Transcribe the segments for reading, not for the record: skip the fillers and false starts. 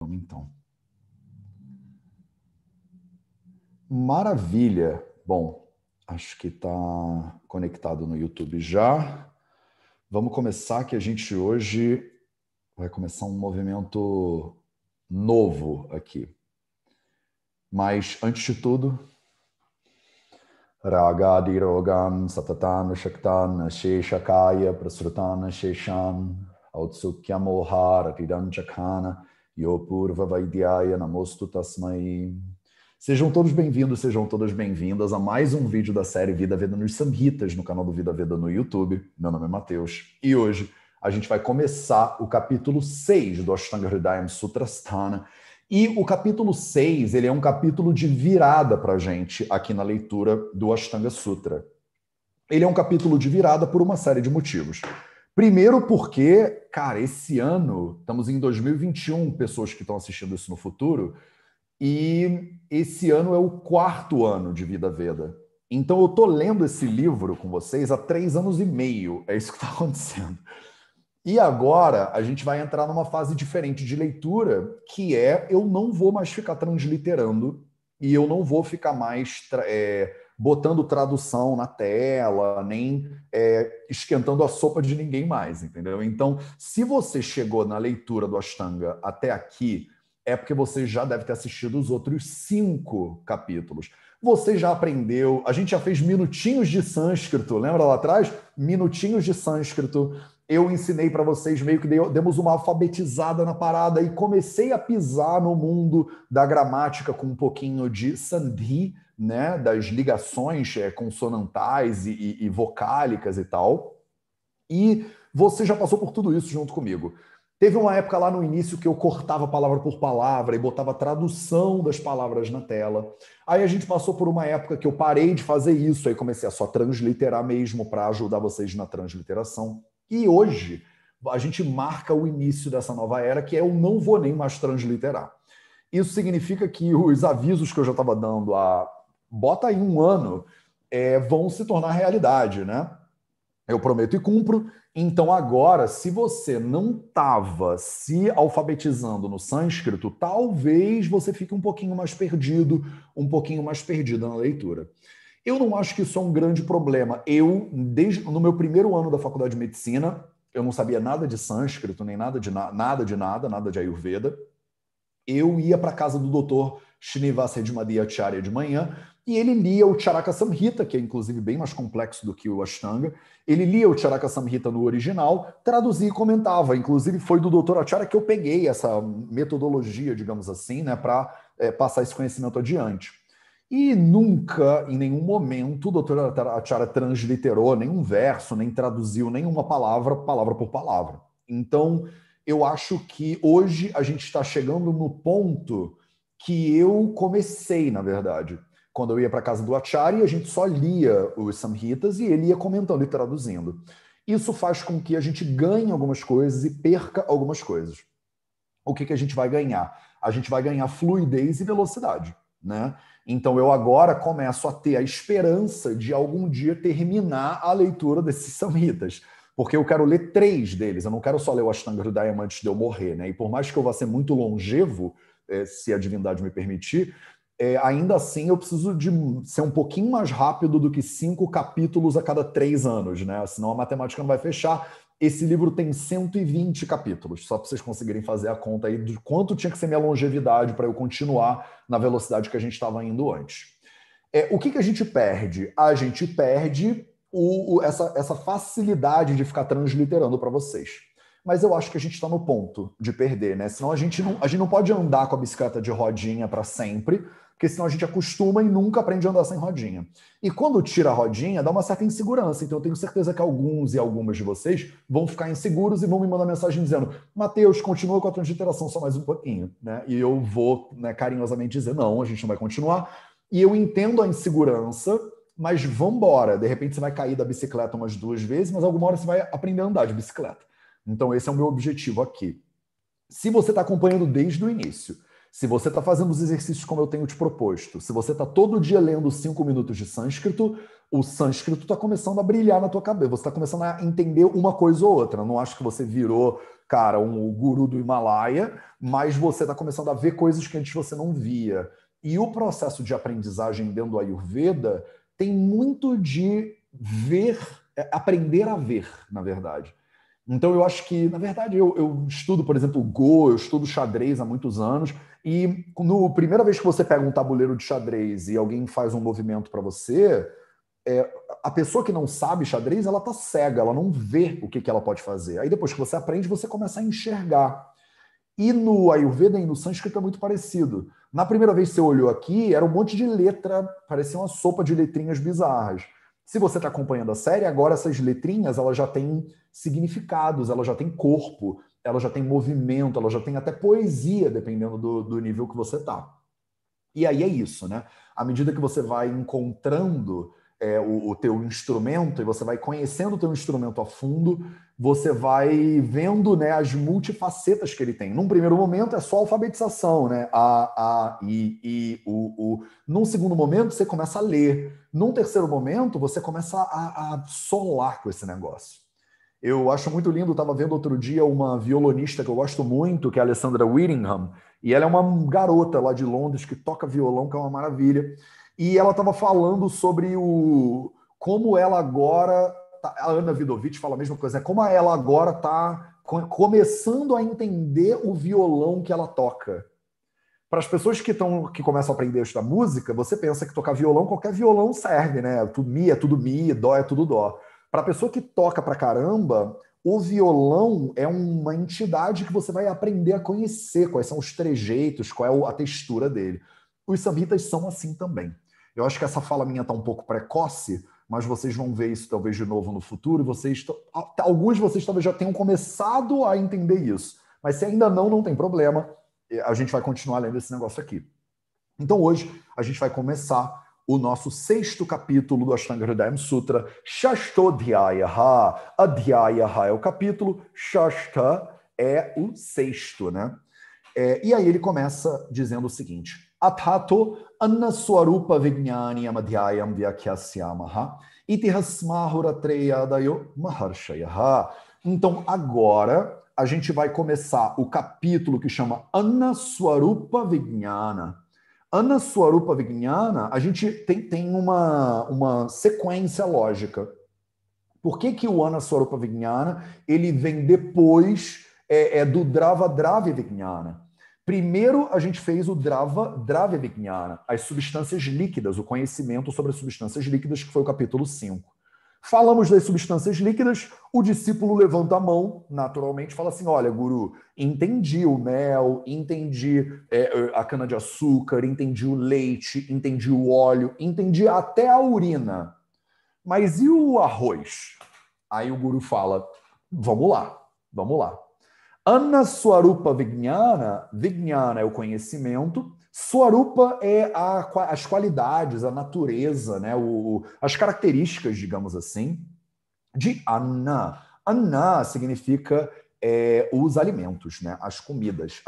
Vamos então. Maravilha. Bom, acho que está conectado no YouTube já. Vamos começar que a gente hoje vai começar um movimento novo aqui. Mas, antes de tudo, Ragadirogan satatan shaktan sheshakaya prasrutan sheshan autsukyamohara tidanchakana yopurva vaidyaya namostu tasmai. Sejam todos bem-vindos, sejam todas bem-vindas a mais um vídeo da série Vida Veda nos Samhitas, no canal do Vida Veda no YouTube. Meu nome é Matheus e hoje a gente vai começar o capítulo 6 do Ashtanga Hridayam Sutrasthana. E o capítulo 6, ele é um capítulo de virada para a gente aqui na leitura do Ashtanga Sutra. Ele é um capítulo de virada por uma série de motivos. Primeiro porque, cara, esse ano, estamos em 2021, pessoas que estão assistindo isso no futuro, e esse ano é o 4º ano de Vida Veda. Então eu estou lendo esse livro com vocês há 3 anos e meio, é isso que está acontecendo. E agora a gente vai entrar numa fase diferente de leitura, que é eu não vou mais ficar transliterando e eu não vou ficar mais botando tradução na tela, nem esquentando a sopa de ninguém mais, entendeu? Então, se você chegou na leitura do Ashtanga até aqui, é porque você já deve ter assistido os outros 5 capítulos. Você já aprendeu, a gente já fez minutinhos de sânscrito, lembra lá atrás? Minutinhos de sânscrito. Eu ensinei para vocês, meio que demos uma alfabetizada na parada e comecei a pisar no mundo da gramática com um pouquinho de sandhi, né, das ligações consonantais e vocálicas e tal. E você já passou por tudo isso junto comigo. Teve uma época lá no início que eu cortava palavra por palavra e botava tradução das palavras na tela. Aí a gente passou por uma época que eu parei de fazer isso, aí comecei a só transliterar mesmo para ajudar vocês na transliteração. E hoje a gente marca o início dessa nova era, que é eu não vou nem mais transliterar. Isso significa que os avisos que eu já estava dando há, bota aí 1 ano, vão se tornar realidade, né? Eu prometo e cumpro. Então agora, se você não estava se alfabetizando no sânscrito, talvez você fique um pouquinho mais perdido, um pouquinho mais perdida na leitura. Eu não acho que isso é um grande problema. Eu, desde no meu primeiro ano da faculdade de medicina, eu não sabia nada de sânscrito, nem nada de Ayurveda. Eu ia para a casa do doutor Srinivasa Redmadhyacharya de manhã e ele lia o Charaka Samhita, que é inclusive bem mais complexo do que o Ashtanga. Ele lia o Charaka Samhita no original, traduzia e comentava. Inclusive foi do doutor Acharya que eu peguei essa metodologia, digamos assim, né, para passar esse conhecimento adiante. E nunca, em nenhum momento, o doutor Acharya transliterou nenhum verso, nem traduziu nenhuma palavra, palavra por palavra. Então, eu acho que hoje a gente está chegando no ponto que eu comecei, na verdade. Quando eu ia para a casa do Acharya, a gente só lia os Samhitas e ele ia comentando e traduzindo. Isso faz com que a gente ganhe algumas coisas e perca algumas coisas. O que a gente vai ganhar? A gente vai ganhar fluidez e velocidade, né? Então eu agora começo a ter a esperança de algum dia terminar a leitura desses Samhitas, porque eu quero ler 3 deles, eu não quero só ler o Ashtanga Hridayam antes de eu morrer, né? E por mais que eu vá ser muito longevo, se a divindade me permitir, ainda assim eu preciso de ser um pouquinho mais rápido do que 5 capítulos a cada 3 anos, né? Senão a matemática não vai fechar. Esse livro tem 120 capítulos, só para vocês conseguirem fazer a conta aí de quanto tinha que ser minha longevidade para eu continuar na velocidade que a gente estava indo antes. O que a gente perde? A gente perde essa facilidade de ficar transliterando para vocês. Mas eu acho que a gente está no ponto de perder, né? Senão a gente não pode andar com a bicicleta de rodinha para sempre, porque senão a gente acostuma e nunca aprende a andar sem rodinha. E quando tira a rodinha, dá uma certa insegurança. Então eu tenho certeza que alguns e algumas de vocês vão ficar inseguros e vão me mandar mensagem dizendo: Matheus, continua com a transliteração só mais um pouquinho, né? E eu vou, né, carinhosamente dizer: não, a gente não vai continuar. E eu entendo a insegurança, mas vambora. De repente você vai cair da bicicleta umas 2 vezes, mas alguma hora você vai aprender a andar de bicicleta. Então esse é o meu objetivo aqui. Se você está acompanhando desde o início, se você está fazendo os exercícios como eu tenho te proposto, se você está todo dia lendo 5 minutos de sânscrito, o sânscrito está começando a brilhar na tua cabeça, você está começando a entender uma coisa ou outra. Não acho que você virou, cara, um guru do Himalaia, mas você está começando a ver coisas que antes você não via. E o processo de aprendizagem dentro do Ayurveda tem muito de ver, aprender a ver, na verdade. Então, eu acho que, na verdade, eu estudo, por exemplo, Go, eu estudo xadrez há muitos anos, e no primeira vez que você pega um tabuleiro de xadrez e alguém faz um movimento para você, a pessoa que não sabe xadrez, ela tá cega, ela não vê o que, que ela pode fazer. Aí depois que você aprende, você começa a enxergar. E no Ayurveda e no Sânscrito é muito parecido. Na primeira vez que você olhou aqui, era um monte de letra, parecia uma sopa de letrinhas bizarras. Se você está acompanhando a série, agora essas letrinhas elas já têm significados, elas já têm corpo, elas já têm movimento, elas já têm até poesia, dependendo do nível que você está. E aí é isso, né? À medida que você vai encontrando o teu instrumento e você vai conhecendo o teu instrumento a fundo, você vai vendo, né, as multifacetas que ele tem. Num primeiro momento é só alfabetização, né? A, I, U. Num segundo momento você começa a ler. Num terceiro momento você começa a solar com esse negócio. Eu acho muito lindo, estava vendo outro dia uma violonista que eu gosto muito, que é a Alessandra Whittingham, e ela é uma garota lá de Londres que toca violão, que é uma maravilha. E ela estava falando sobre como ela agora, a Ana Vidovich fala a mesma coisa, como ela agora está começando a entender o violão que ela toca. Para as pessoas que começam a aprender a estudar música, você pensa que tocar violão, qualquer violão serve, né? É tudo mi, dó é tudo dó. Para a pessoa que toca pra caramba, o violão é uma entidade que você vai aprender a conhecer, quais são os trejeitos, qual é a textura dele. Os samhitas são assim também. Eu acho que essa fala minha está um pouco precoce, mas vocês vão ver isso talvez de novo no futuro. Alguns de vocês talvez já tenham começado a entender isso. Mas se ainda não, não tem problema. A gente vai continuar lendo esse negócio aqui. Então hoje a gente vai começar o nosso 6º capítulo do Ashtanga Hridayam Sutra, Shashtodhyaha. Adhyaha é o capítulo, Shashta é o 6º, né? E aí ele começa dizendo o seguinte: Athato annaswarupa vijnani amadhyayam vyakyasyamaha itihasmahuratreyadayo maharshayaha. Então agora a gente vai começar o capítulo que chama Annaswarupa Vijnana. Annaswarupa Vijnana, a gente tem uma sequência lógica. Por que o Annaswarupa Vijnana ele vem depois do Drava Dravya Vijnana? Primeiro a gente fez o Drava Dravya Vijnana, as substâncias líquidas, o conhecimento sobre as substâncias líquidas, que foi o capítulo 5. Falamos das substâncias líquidas, o discípulo levanta a mão, naturalmente, fala assim: olha, guru, entendi o mel, entendi a cana-de-açúcar, entendi o leite, entendi o óleo, entendi até a urina. Mas e o arroz? Aí o guru fala: vamos lá, vamos lá. Annaswarupa Vijnana, Vijnana é o conhecimento, Swarupa é as qualidades, a natureza, né? As características, digamos assim, de Anna. Anna significa os alimentos, né? As comidas,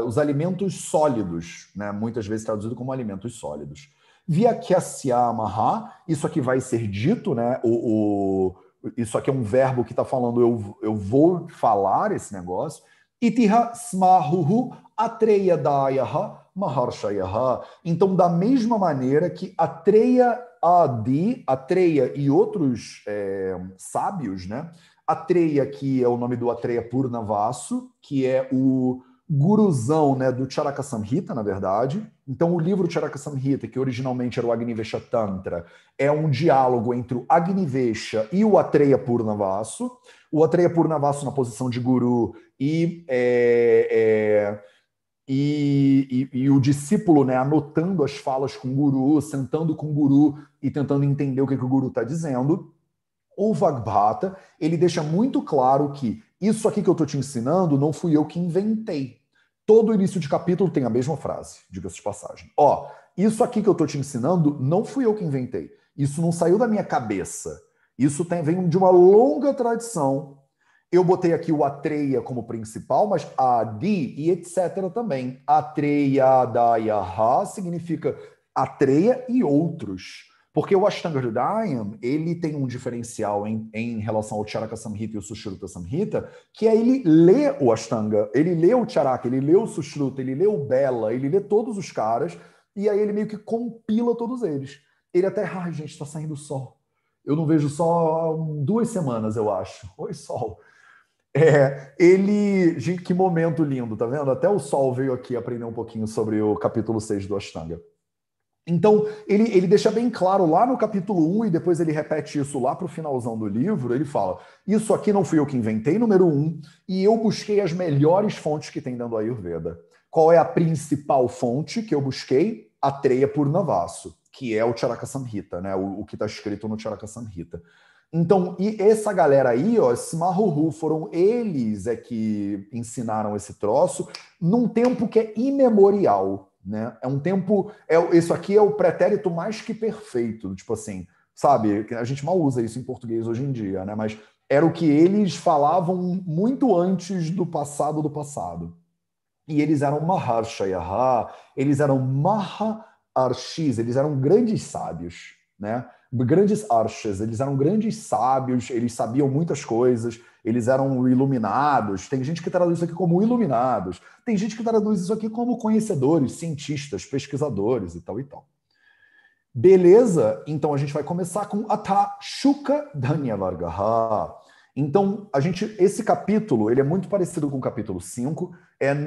os alimentos sólidos, né? Muitas vezes traduzido como alimentos sólidos. Vyakyasyamaha, isso aqui vai ser dito, né? Isso aqui é um verbo que está falando eu vou falar esse negócio. Itiha smahuhu atreyadayaha maharshayaha. Então, da mesma maneira que Atreya e outros sábios, né? Atreya, que é o nome do Atreya Purnavasu, que é o guruzão, né, do Charaka Samhita, na verdade. Então, o livro Charaka Samhita, que originalmente era o Agnivesha Tantra, é um diálogo entre o Agnivesha e o Atreya Purnavasu. O Atreya Purnavasu na posição de guru e o discípulo, né, anotando as falas com o guru, sentando com o guru e tentando entender o que o guru está dizendo. O Vagbhata, ele deixa muito claro que isso aqui que eu estou te ensinando não fui eu que inventei. Todo início de capítulo tem a mesma frase, diga-se de passagem. Isso aqui que eu estou te ensinando não fui eu que inventei. Isso não saiu da minha cabeça. Isso vem de uma longa tradição. Eu botei aqui o Atreya como principal, mas Adi e etc. também. Atreya Dayaha significa Atreya e outros. Porque o Ashtanga Hridayam, ele tem um diferencial em relação ao Charaka Samhita e o Sushruta Samhita, que é ele lê o Ashtanga, ele lê o Charaka, ele lê o Sushruta, ele lê o Bela, ele lê todos os caras, e aí ele meio que compila todos eles. Ele até, ai gente, está saindo sol. Eu não vejo sol há 2 semanas, eu acho. Oi, sol. Gente, que momento lindo, tá vendo? Até o sol veio aqui aprender um pouquinho sobre o capítulo 6 do Ashtanga. Então, ele deixa bem claro lá no capítulo 1, e depois ele repete isso lá para o finalzão do livro, ele fala, isso aqui não fui eu que inventei, número 1, e eu busquei as melhores fontes que tem dentro do Ayurveda. Qual é a principal fonte que eu busquei? Atreya Purnavasu, que é o Charaka Samhita, né? O que está escrito no Charaka Samhita. Então, e essa galera aí, ó, esse Mahuhu, foram eles que ensinaram esse troço num tempo que é imemorial, né? É um tempo, isso aqui é o pretérito mais que perfeito, tipo assim, sabe? A gente mal usa isso em português hoje em dia, né? Mas era o que eles falavam muito antes do passado do passado. E eles eram Maharshayaha, eles eram Maharshis, eles eram grandes sábios, né? Grandes archas, eles eram grandes sábios, eles sabiam muitas coisas, eles eram iluminados. Tem gente que traduz isso aqui como iluminados, tem gente que traduz isso aqui como conhecedores, cientistas, pesquisadores e tal e tal. Beleza? Então a gente vai começar com Atha Shuka Dhanyavargaha. Então, esse capítulo, ele é muito parecido com o capítulo 5,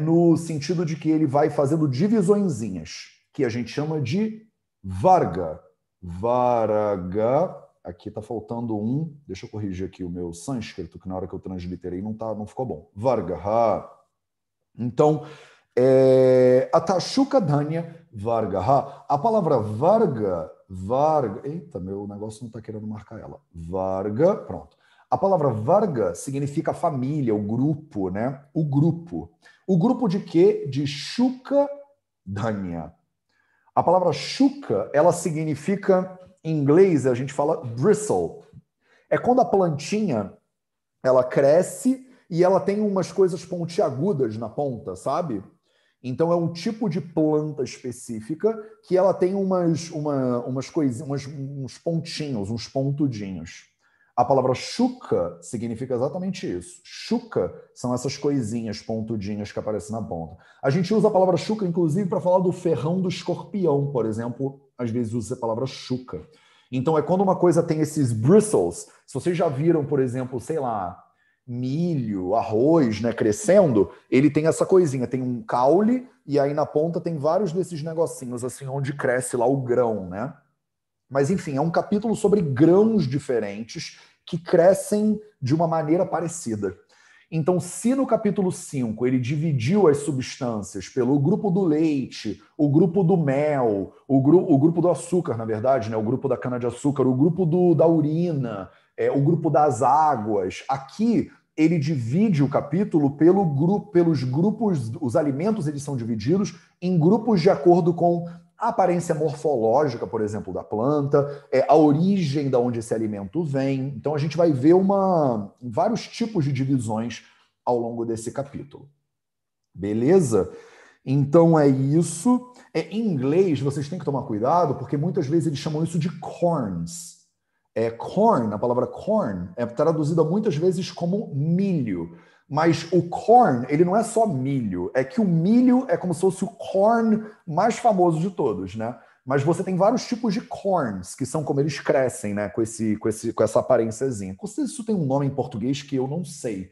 no sentido de que ele vai fazendo divisõezinhas, que a gente chama de Varga. Varaga, aqui está faltando um, deixa eu corrigir aqui o meu sânscrito, que na hora que eu transliterei não ficou bom. Vargaha. Então, Atashuka Dhanya Vargaha. A palavra Varga, eita, meu negócio não está querendo marcar ela. Varga, pronto. A palavra Varga significa família, o grupo, né? O grupo. O grupo de quê? De Shuka Dhanya. A palavra Shuka, ela significa, em inglês, a gente fala bristle. É quando a plantinha, ela cresce e ela tem umas coisas pontiagudas na ponta, sabe? Então é um tipo de planta específica que ela tem umas coisinhas, uns pontinhos, uns pontudinhos. A palavra shuka significa exatamente isso. Shuka são essas coisinhas pontudinhas que aparecem na ponta. A gente usa a palavra shuka, inclusive, para falar do ferrão do escorpião, por exemplo. Às vezes usa a palavra shuka. Então é quando uma coisa tem esses bristles. Se vocês já viram, por exemplo, sei lá, milho, arroz, né, crescendo, ele tem essa coisinha, tem um caule e aí na ponta tem vários desses negocinhos, assim, onde cresce lá o grão, né? Mas, enfim, é um capítulo sobre grãos diferentes que crescem de uma maneira parecida. Então, se no capítulo 5 ele dividiu as substâncias pelo grupo do leite, o grupo do mel, o grupo do açúcar, na verdade, né? O grupo da cana-de-açúcar, o grupo da urina, o grupo das águas, aqui ele divide o capítulo pelos grupos, os alimentos eles são divididos em grupos de acordo com a aparência morfológica, por exemplo, da planta, a origem de onde esse alimento vem. Então, a gente vai ver vários tipos de divisões ao longo desse capítulo. Beleza? Então, é isso. Em inglês, vocês têm que tomar cuidado, porque muitas vezes eles chamam isso de corns. Corn, a palavra corn, é traduzida muitas vezes como milho. Mas o corn, ele não é só milho. É que o milho é como se fosse o corn mais famoso de todos, né? Mas você tem vários tipos de corns, que são como eles crescem, né? Com essa aparênciazinha. Isso tem um nome em português que eu não sei,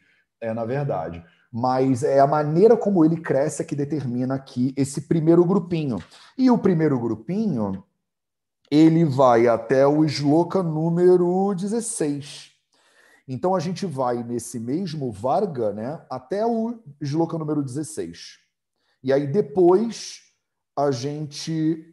na verdade. Mas é a maneira como ele cresce que determina aqui esse primeiro grupinho. E o primeiro grupinho, ele vai até o shloka número 16. Então, a gente vai nesse mesmo Varga, né, até o shloka número 16. E aí, depois, a gente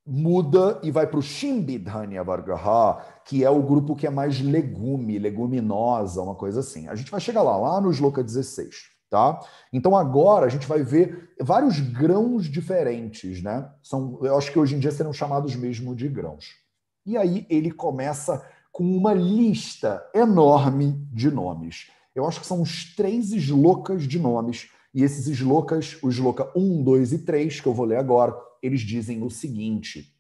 muda e vai para o Shimbidhanya Vargaha, que é o grupo que é mais leguminosa, uma coisa assim. A gente vai chegar lá no shloka 16, tá? Então, agora, a gente vai ver vários grãos diferentes, né? Eu acho que hoje em dia serão chamados mesmo de grãos. E aí, ele começa com uma lista enorme de nomes. Eu acho que são uns 3 shlokas de nomes. E esses shlokas, o shloka 1, 2 e 3, que eu vou ler agora, eles dizem o seguinte.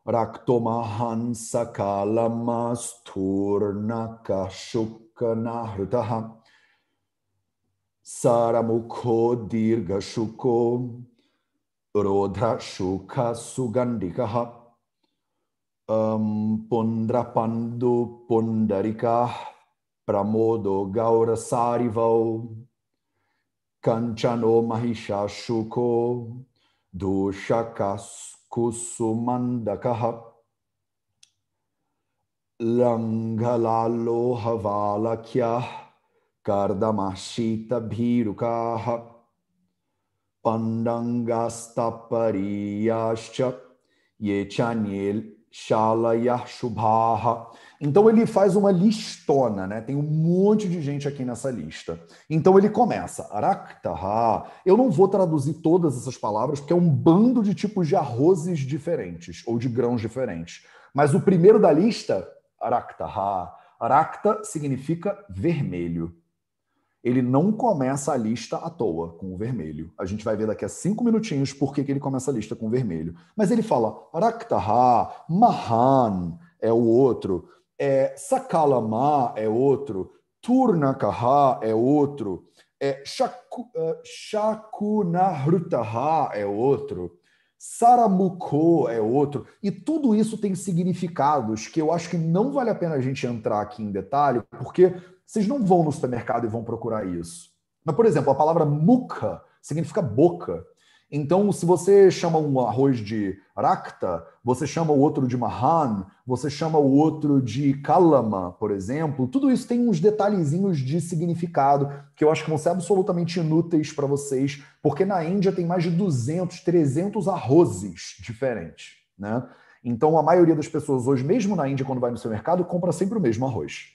Raktomahan Sakalamasturna Shukanahruta Saramukho Dirga Shuko Rodha Shuka Sugandikaha Pundrapandu Pundarika Pramodo Gaura Sarivau Kanchano Mahisha Shuko Dushakas Kusumandakaha Langalalo Havalakya Kardamashita Bhirukaha Pandangastapariyascha Yechaniel Shalaya Shubhaha. Então ele faz uma listona, né? Tem um monte de gente aqui nessa lista. Então ele começa, Araktaha. Eu não vou traduzir todas essas palavras, porque é um bando de tipos de arrozes diferentes, ou de grãos diferentes. Mas o primeiro da lista, Araktaha. Arakta significa vermelho. Ele não começa a lista à toa com o vermelho. A gente vai ver daqui a 5 minutinhos por que ele começa a lista com o vermelho. Mas ele fala Araktaha, Mahan é o outro, Sakalama é outro, Turnakaha é outro, Shakunahrutaha é outro, Saramukho é outro. E tudo isso tem significados que eu acho que não vale a pena a gente entrar aqui em detalhe, porque vocês não vão no supermercado e vão procurar isso. Mas, por exemplo, a palavra mukha significa boca. Então, se você chama um arroz de rakta, você chama o outro de mahan, você chama o outro de kalama, por exemplo, tudo isso tem uns detalhezinhos de significado que eu acho que vão ser absolutamente inúteis para vocês, porque na Índia tem mais de 200, 300 arrozes diferentes, né? Então, a maioria das pessoas hoje, mesmo na Índia, quando vai no supermercado, compra sempre o mesmo arroz.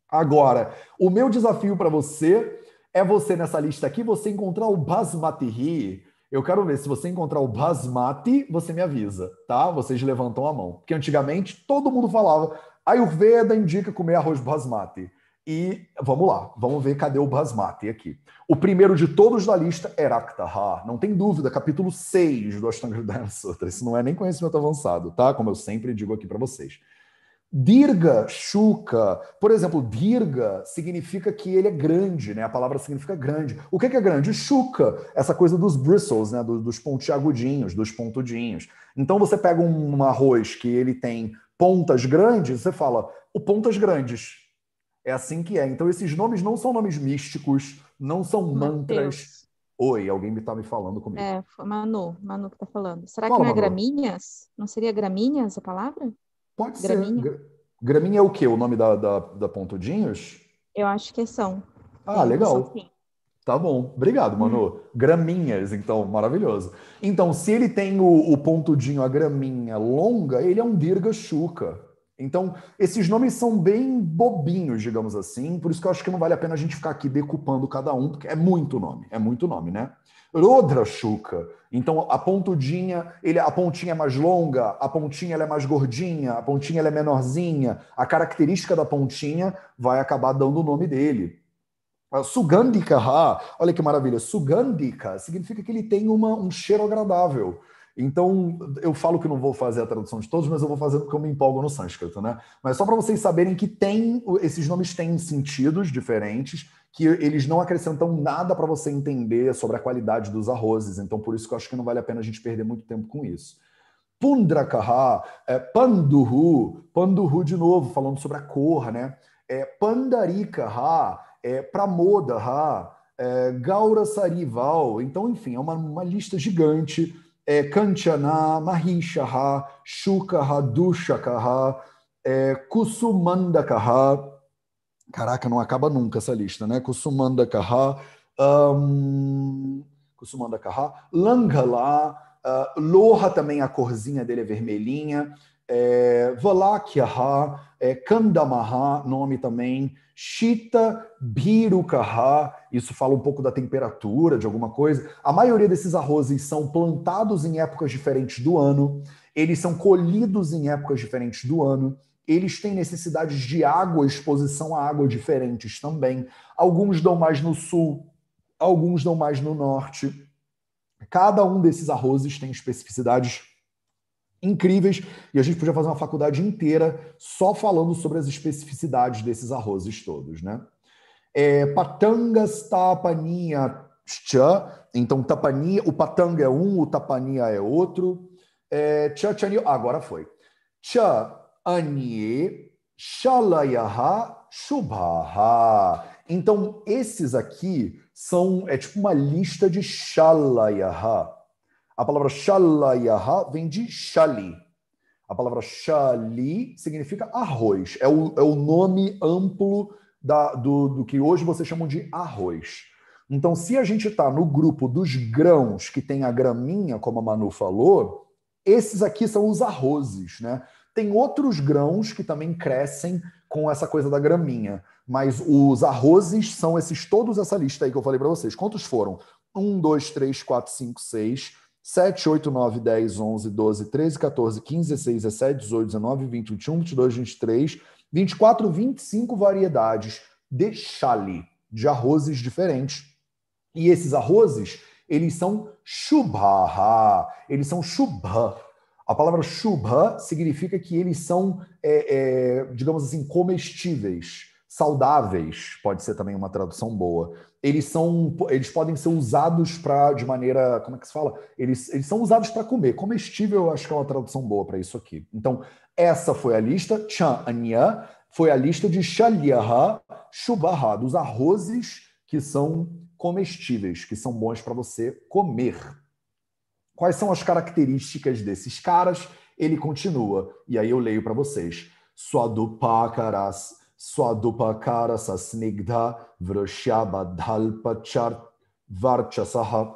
Agora, o meu desafio para você é você, nessa lista aqui, você encontrar o basmati. Eu quero ver, se você encontrar o basmati, você me avisa, tá? Vocês levantam a mão. Porque antigamente todo mundo falava, Ayurveda indica comer arroz basmati. E vamos lá, vamos ver cadê o basmati aqui. O primeiro de todos da lista é Raktaha, não tem dúvida, capítulo 6 do Ashtanga Hridaya Sutra. Isso não é nem conhecimento avançado, tá? Como eu sempre digo aqui para vocês. Dirga, Shuka, por exemplo, Dirga significa que ele é grande, né? A palavra significa grande. O que é grande? Shuka, essa coisa dos bristles, né? Dos pontiagudinhos, dos pontudinhos. Então você pega um arroz que ele tem pontas grandes, você fala, o pontas grandes. É assim que é. Então esses nomes não são nomes místicos, não são mantras. Oi, alguém está me falando comigo. Foi Manu que está falando. Será Fala, que não é Manu. gramíneas? Não seria gramíneas a palavra? Pode Graminha? ser. Graminha é o quê? O nome da pontudinhos? Eu acho que são. Ah, São legal. sim. Tá bom. Obrigado, Manu. Graminhas, então, maravilhoso. Então, se ele tem o pontudinho, a graminha longa, ele é um Dirga Shuka. Então, esses nomes são bem bobinhos, digamos assim, por isso que eu acho que não vale a pena a gente ficar aqui decupando cada um, porque é muito nome, né? Rodra Shuka. Então, a pontudinha, a pontinha é mais longa, a pontinha ela é mais gordinha, a pontinha ela é menorzinha. A característica da pontinha vai acabar dando o nome dele. Sugandhika, olha que maravilha. Sugandhika significa que ele tem um cheiro agradável. Então, eu falo que não vou fazer a tradução de todos, mas eu vou fazer porque eu me empolgo no sânscrito, né? Mas só para vocês saberem que esses nomes têm sentidos diferentes, que eles não acrescentam nada para você entender sobre a qualidade dos arrozes. Então, por isso que eu acho que não vale a pena a gente perder muito tempo com isso. Pundrakaha, Panduhu de novo, falando sobre a cor, né? Pandarikaha, Pramodaha, Gaura Sarival. Então, enfim, é uma lista gigante. Kanchana, Mahishaha, Shukaha, Dushakaha, Kusumandakaha. Caraca, não acaba nunca essa lista, né? Kusumandakaha, Kusumandakaha, Langala, Loha também, a corzinha dele é vermelhinha, Valakyaha, Kandamaha, nome também, Shita Bhirukaha, isso fala um pouco da temperatura, de alguma coisa. A maioria desses arrozes são plantados em épocas diferentes do ano, eles são colhidos em épocas diferentes do ano, eles têm necessidades de água, exposição a água diferentes também. Alguns dão mais no sul, alguns dão mais no norte. Cada um desses arrozes tem especificidades incríveis, e a gente podia fazer uma faculdade inteira só falando sobre as especificidades desses arrozes todos, né? Patangas tapania cha, então tapania, o patanga é um, o tapania é outro. Cha chani, agora foi. Cha anie shalayaha shubhaha. Então esses aqui é tipo uma lista de shalayaha. A palavra shalayaha vem de shali. A palavra shali significa arroz. É o nome amplo do que hoje vocês chamam de arroz. Então, se a gente está no grupo dos grãos que tem a graminha, como a Manu falou, esses aqui são os arrozes, né? Tem outros grãos que também crescem com essa coisa da graminha, mas os arrozes são todos essa lista aí que eu falei para vocês. Quantos foram? 1, 2, 3, 4, 5, 6, 7, 8, 9, 10, 11, 12, 13, 14, 15, 16, 17, 18, 19, 20, 21, 22, 23, 24, 25 variedades de chali, de arrozes diferentes. E esses arrozes, eles são shubha, eles são shubha. A palavra shubha significa que eles são, digamos assim, comestíveis, saudáveis, pode ser também uma tradução boa. Eles podem ser usados de maneira, como é que se fala? Eles são usados para comer. Comestível, eu acho que é uma tradução boa para isso aqui. Então, essa foi a lista, Chanya, foi a lista de Shalyaha, Shubaha, dos arrozes que são comestíveis, que são bons para você comer. Quais são as características desses caras? Ele continua, e aí eu leio para vocês. Swadupakaras snigdha vrushyabadhalpachar varchasaha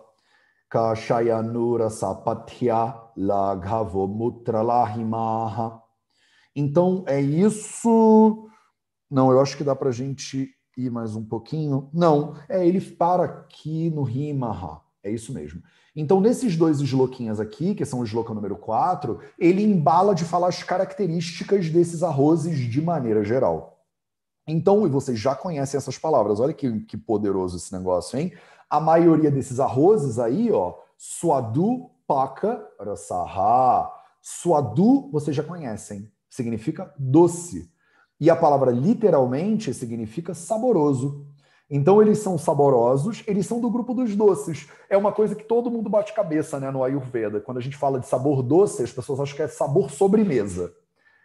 kashayanura sapathya laghavo mutralahimaha. Então, é isso. Não, eu acho que dá para a gente ir mais um pouquinho. Não, ele para aqui no Rimaha. É isso mesmo. Então, nesses dois sloquinhas aqui, que são o sloka número 4, ele embala de falar as características desses arrozes de maneira geral. Então, e vocês já conhecem essas palavras. Olha que poderoso esse negócio, hein? A maioria desses arrozes aí, ó, Swadu, Paka, Rasaha. Swadu, vocês já conhecem. Significa doce. E a palavra literalmente significa saboroso. Então eles são saborosos, eles são do grupo dos doces. É uma coisa que todo mundo bate cabeça, né, no Ayurveda. Quando a gente fala de sabor doce, as pessoas acham que é sabor sobremesa.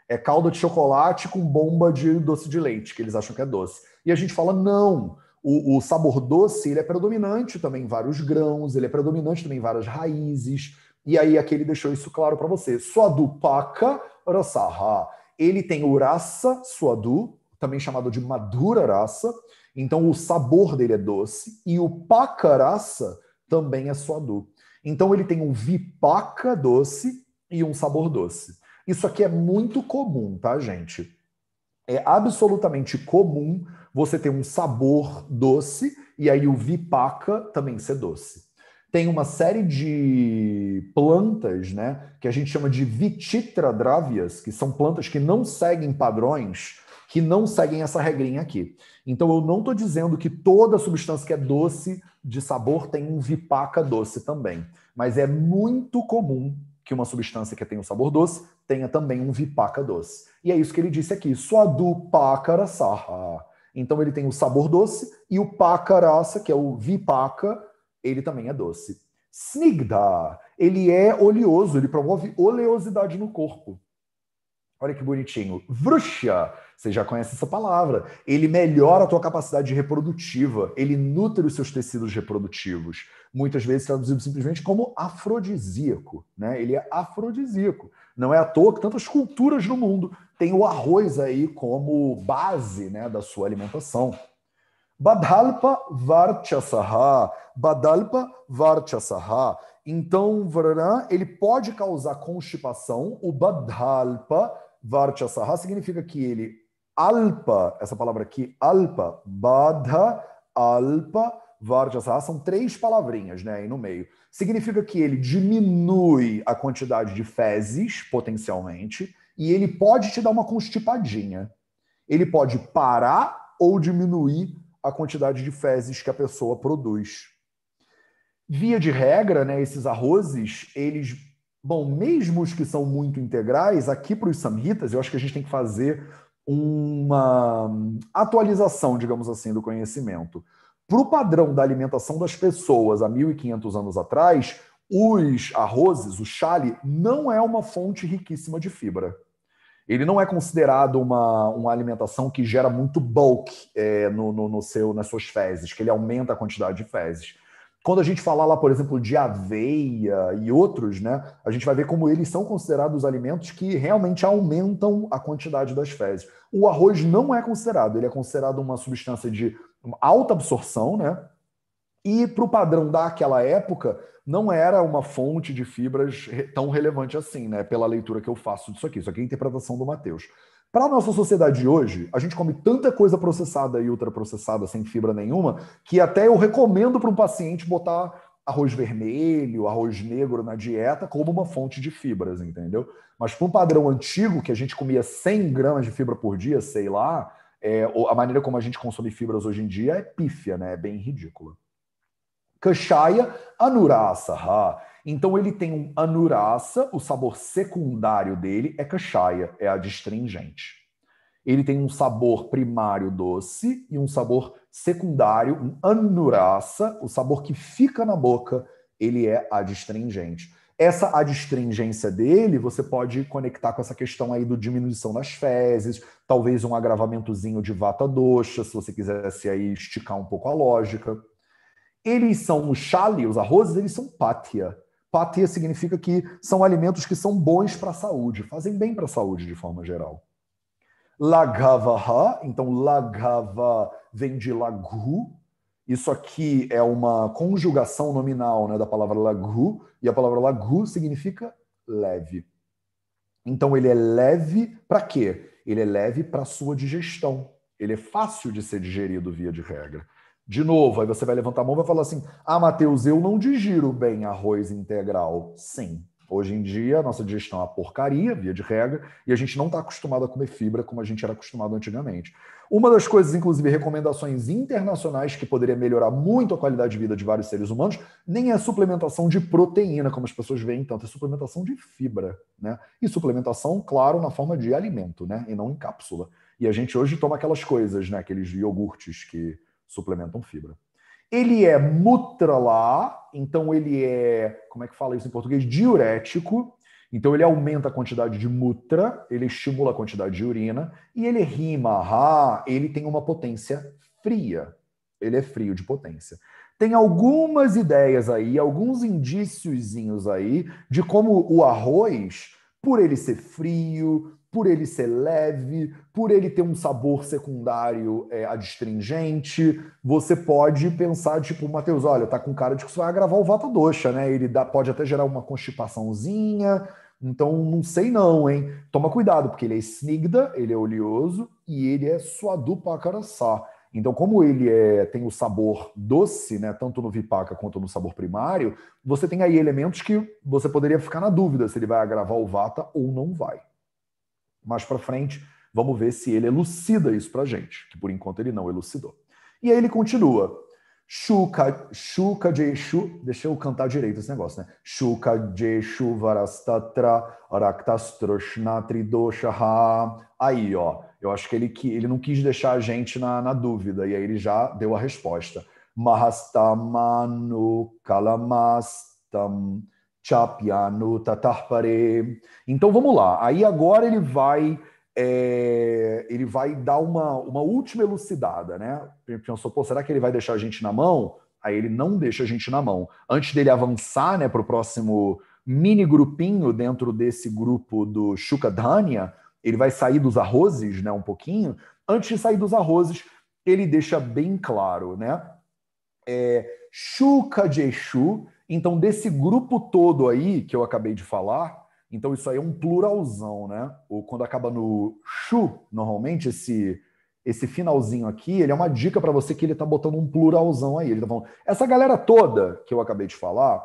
É calda de chocolate com bomba de doce de leite, que eles acham que é doce. E a gente fala, não, o sabor doce ele é predominante também em vários grãos, ele é predominante também em várias raízes. E aí aqui ele deixou isso claro para você. Swadupaka rasaha. Ele tem o rasa swadu, também chamado de madura rasa. Então, o sabor dele é doce. E o pakarasa também é swadu. Então, ele tem um vipaka doce e um sabor doce. Isso aqui é muito comum, tá, gente? É absolutamente comum você ter um sabor doce e aí o vipaka também ser doce. Tem uma série de plantas, né, que a gente chama de Vichitra Dravyas, que são plantas que não seguem padrões, que não seguem essa regrinha aqui. Então, eu não estou dizendo que toda substância que é doce de sabor tem um vipaka doce também. Mas é muito comum que uma substância que tem um sabor doce tenha também um vipaka doce. E é isso que ele disse aqui. Swadu pakarasaha. Então, ele tem o sabor doce e o pakarasa, que é o vipaka, ele também é doce. Snigdha, ele é oleoso, ele promove oleosidade no corpo. Olha que bonitinho. Vrusha, você já conhece essa palavra. Ele melhora a tua capacidade reprodutiva, ele nutre os seus tecidos reprodutivos. Muitas vezes traduzido simplesmente como afrodisíaco, né? Ele é afrodisíaco. Não é à toa que tantas culturas no mundo têm o arroz aí como base, né, da sua alimentação. Badalpa varchasaha. Badalpa varchasaha. Então, ele pode causar constipação. O badalpa varchasaha significa que ele alpa, essa palavra aqui, alpa, badha, alpa, varchasaha, são 3 palavrinhas, né, aí no meio. Significa que ele diminui a quantidade de fezes, potencialmente, e ele pode te dar uma constipadinha. Ele pode parar ou diminuir a quantidade de fezes que a pessoa produz. Via de regra, né, esses arrozes, eles Bom, mesmo os que são muito integrais, aqui para os samhitas, eu acho que a gente tem que fazer uma atualização, digamos assim, do conhecimento. Para o padrão da alimentação das pessoas há 1.500 anos atrás, os arrozes, o chale, não é uma fonte riquíssima de fibra. Ele não é considerado uma alimentação que gera muito bulk nas suas fezes, que ele aumenta a quantidade de fezes. Quando a gente falar lá, por exemplo, de aveia e outros, né, a gente vai ver como eles são considerados alimentos que realmente aumentam a quantidade das fezes. O arroz não é considerado, ele é considerado uma substância de alta absorção, né? E para o padrão daquela época, não era uma fonte de fibras tão relevante assim, né? Pela leitura que eu faço disso aqui. Isso aqui é a interpretação do Mateus. Para a nossa sociedade de hoje, a gente come tanta coisa processada e ultraprocessada sem fibra nenhuma, que até eu recomendo para um paciente botar arroz vermelho, arroz negro na dieta como uma fonte de fibras, entendeu? Mas para um padrão antigo, que a gente comia 100 gramas de fibra por dia, sei lá, a maneira como a gente consome fibras hoje em dia é pífia, né? É bem ridícula. Kashaya Anurasa. Então ele tem um Anurasa, o sabor secundário dele é Kashaya, é adstringente. Ele tem um sabor primário doce e um sabor secundário, um Anurasa, o sabor que fica na boca, ele é adstringente. Essa adstringência dele, você pode conectar com essa questão aí do diminuição das fezes, talvez um agravamentozinho de vata dosha, se você quisesse aí esticar um pouco a lógica. Eles são o chale, os arrozes, eles são pátia. Pátia significa que são alimentos que são bons para a saúde, fazem bem para a saúde de forma geral. Laghavaha, então laghava vem de laghu. Isso aqui é uma conjugação nominal, né, da palavra laghu, e a palavra laghu significa leve. Então ele é leve para quê? Ele é leve para a sua digestão. Ele é fácil de ser digerido via de regra. De novo, aí você vai levantar a mão e vai falar assim: ah, Matheus, eu não digiro bem arroz integral. Sim. Hoje em dia, a nossa digestão é uma porcaria, via de regra, e a gente não está acostumado a comer fibra como a gente era acostumado antigamente. Uma das coisas, inclusive, recomendações internacionais que poderia melhorar muito a qualidade de vida de vários seres humanos, nem é suplementação de proteína, como as pessoas veem tanto, é suplementação de fibra, né? E suplementação, claro, na forma de alimento, né? E não em cápsula. E a gente hoje toma aquelas coisas, né? Aqueles iogurtes que suplementam fibra. Ele é mutralá, então ele é, como é que fala isso em português? Diurético. Então ele aumenta a quantidade de mutra, ele estimula a quantidade de urina, e ele rimaha, ele tem uma potência fria. Ele é frio de potência. Tem algumas ideias aí, alguns indíciozinhos aí de como o arroz, por ele ser frio, por ele ser leve, por ele ter um sabor secundário adstringente, você pode pensar, tipo, Matheus, olha, tá com cara de que isso vai agravar o vata dosha, né? Ele pode até gerar uma constipaçãozinha, então não sei não, hein? Toma cuidado, porque ele é snigda, ele é oleoso e ele é suadu pakaraçá. Então, como ele tem o sabor doce, né, tanto no vipaka quanto no sabor primário, você tem aí elementos que você poderia ficar na dúvida se ele vai agravar o vata ou não vai. Mais para frente, vamos ver se ele elucida isso para a gente, que por enquanto ele não elucidou. E aí ele continua. Shuka Jeshu, deixa eu cantar direito esse negócio, né? Shuka Jeshu Varastatra Raktastroshna Doshaha. Aí, ó, eu acho que ele não quis deixar a gente na dúvida, e aí ele já deu a resposta. Mahastamanu Kalamastam Chapyanu Tatarpare. Então vamos lá. Aí agora ele vai dar uma última elucidada, né? Pensou, pô, será que ele vai deixar a gente na mão? Aí ele não deixa a gente na mão. Antes dele avançar, né, para o próximo mini grupinho dentro desse grupo do Shukadhanya, ele vai sair dos arrozes, né, um pouquinho. Antes de sair dos arrozes, ele deixa bem claro, né? Shuka Jeshu. Então, desse grupo todo aí que eu acabei de falar, então isso aí é um pluralzão, né? Ou quando acaba no shu, normalmente, esse finalzinho aqui, ele é uma dica para você que ele tá botando um pluralzão aí. Ele tá falando, essa galera toda que eu acabei de falar,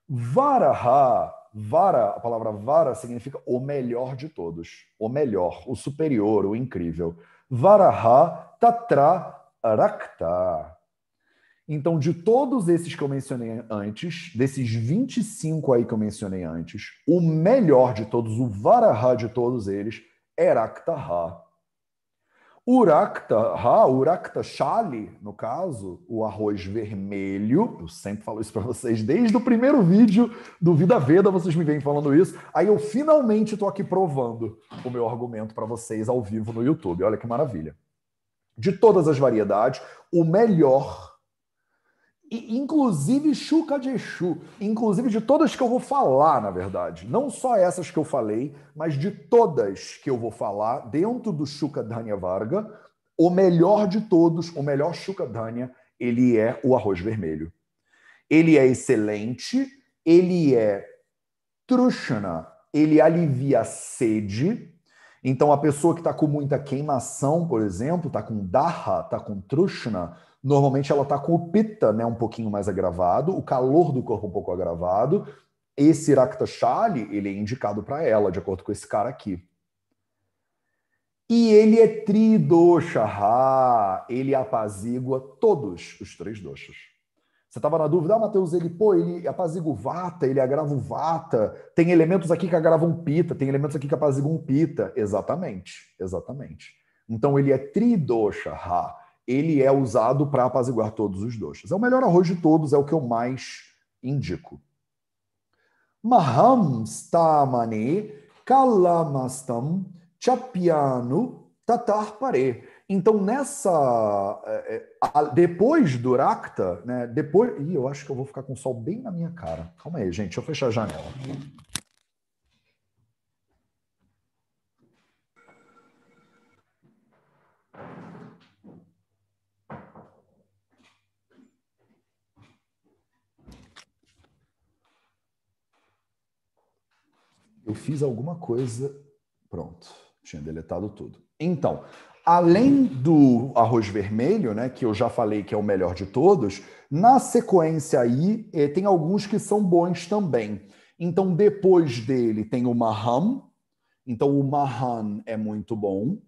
varaha, vara, a palavra vara significa o melhor de todos. O melhor, o superior, o incrível. Varaha tatra rakta. Então, de todos esses que eu mencionei antes, desses 25 aí que eu mencionei antes, o melhor de todos, o Varaha de todos eles, é Raktaha. O Rakta Shali, no caso, o arroz vermelho, eu sempre falo isso para vocês, desde o primeiro vídeo do Vida Veda, vocês me vêm falando isso, aí eu finalmente estou aqui provando o meu argumento para vocês ao vivo no YouTube. Olha que maravilha. De todas as variedades, o melhor, inclusive Shuka de Exu, inclusive de todas que eu vou falar, na verdade, não só essas que eu falei, mas de todas que eu vou falar dentro do Shuka Dhanya Varga, o melhor de todos, o melhor Shuka Dhanya, ele é o arroz vermelho. Ele é excelente, ele é Trushana, ele alivia a sede. Então, a pessoa que está com muita queimação, por exemplo, está com Daha, está com Trushna, normalmente ela está com o Pitta, né, um pouquinho mais agravado, o calor do corpo um pouco agravado. Esse Rakta Shali, ele é indicado para ela, de acordo com esse cara aqui. E ele é Tridosha, ele apazigua todos os 3 doshas. Você estava na dúvida, Matheus, ele apazigua o Vata, ele agrava o Vata, tem elementos aqui que agravam Pita, tem elementos aqui que apaziguam Pita. Exatamente, exatamente. Então ele é Tridosha, ele é usado para apaziguar todos os doshas. É o melhor arroz de todos, é o que eu mais indico. Maham stamane kalamastam chapyanu tatar pare. Então, depois do Rakta, né, eu acho que eu vou ficar com o sol bem na minha cara. Calma aí, gente, deixa eu fechar a janela. Eu fiz alguma coisa... Pronto, tinha deletado tudo. Então, além do arroz vermelho, né, que eu já falei que é o melhor de todos, na sequência aí tem alguns que são bons também. Então, depois dele tem o Maham. Então, o Mahan é muito bom.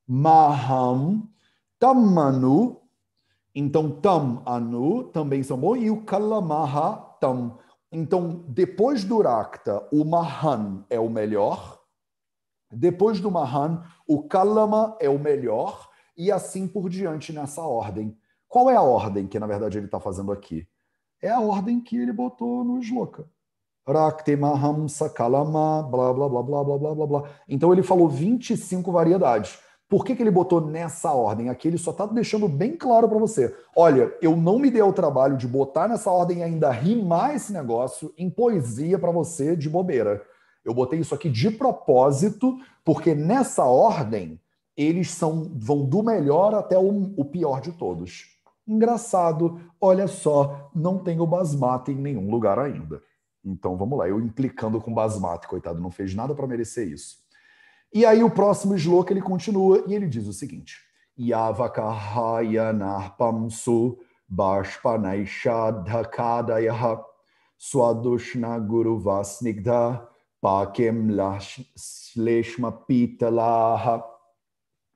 Maham, Tammanu. Então, Tam, Anu também são bons. E o Kalamaha, Tam. Então, depois do Rakta, o Mahan é o melhor. Depois do Mahan, o Kalama é o melhor, e assim por diante nessa ordem. Qual é a ordem que, na verdade, ele está fazendo aqui? É a ordem que ele botou no Shloka. Rakte Maham Sakalama, blá, blá, blá, blá, blá, blá, blá, blá. Então ele falou 25 variedades. Por que ele botou nessa ordem? Aqui ele só está deixando bem claro para você. Olha, eu não me dei ao trabalho de botar nessa ordem e ainda rimar esse negócio em poesia para você de bobeira. Eu botei isso aqui de propósito, porque nessa ordem eles vão do melhor até o pior de todos. Engraçado, olha só, não tem o Basmati em nenhum lugar ainda. Então vamos lá, eu implicando com Basmati, coitado, não fez nada para merecer isso. E aí o próximo shloka ele continua e ele diz o seguinte: Yavakahaya narpamsu bashpanaishadhakadayah swadushna guru vasnigdha pakem leshma pitalaha.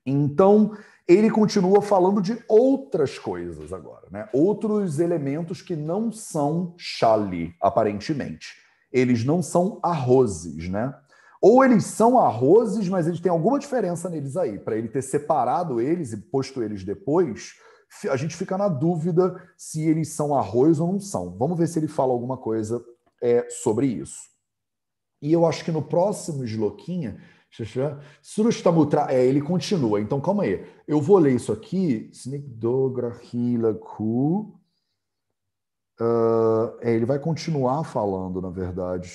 Então, ele continua falando de outras coisas agora, né? Outros elementos que não são shali, aparentemente. Eles não são arrozes, né? Ou eles são arrozes, mas eles têm alguma diferença neles aí. Para ele ter separado eles e posto eles depois, a gente fica na dúvida se eles são arroz ou não são. Vamos ver se ele fala alguma coisa sobre isso. E eu acho que no próximo shlokinha, ele continua. Então, calma aí. Eu vou ler isso aqui. Ele vai continuar falando, na verdade.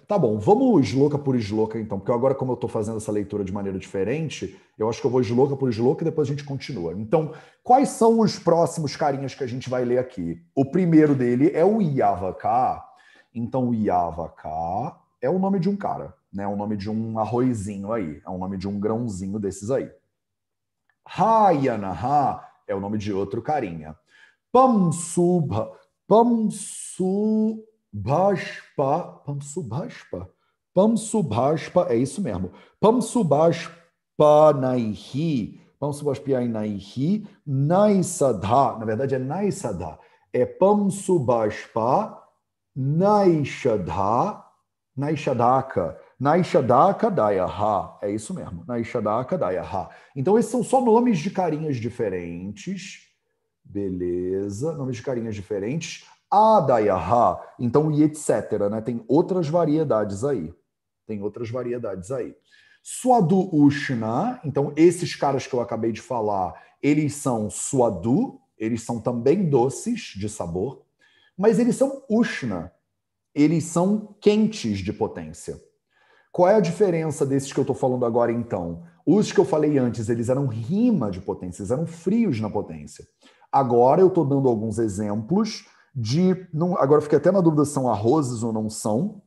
Tá bom, vamos shloka por shloka, então. Porque agora, como eu estou fazendo essa leitura de maneira diferente, eu acho que eu vou shloka por shloka e depois a gente continua. Então, quais são os próximos carinhas que a gente vai ler aqui? O primeiro dele é o Yavaka. Então, o Yavaka é o nome de um cara, né? É o nome de um arrozinho aí. É o nome de um grãozinho desses aí. Hayanaha é o nome de outro carinha. Pamsubhashpa, é isso mesmo. Pamsubhashpanaihi, Pamsubashpainaihi Naisadha. Na verdade é Naisadha. É Pamsubashpa Naishadha Naishadaka. Naishadaka Dayaha. É isso mesmo. Naishadaka Dayaha. Então esses são só nomes de carinhas diferentes. Beleza. Nomes de carinhas diferentes. Adayaha. Então e etc. Né? Tem outras variedades aí. Swadu Ushna, então esses caras que eu acabei de falar, eles são Swadu, eles são também doces de sabor, mas eles são Ushna, eles são quentes de potência. Qual é a diferença desses que eu estou falando agora então? Os que eu falei antes, eles eram rima de potência, eles eram frios na potência. Agora eu estou dando alguns exemplos de... Agora eu fiquei até na dúvida se são arrozes ou não são,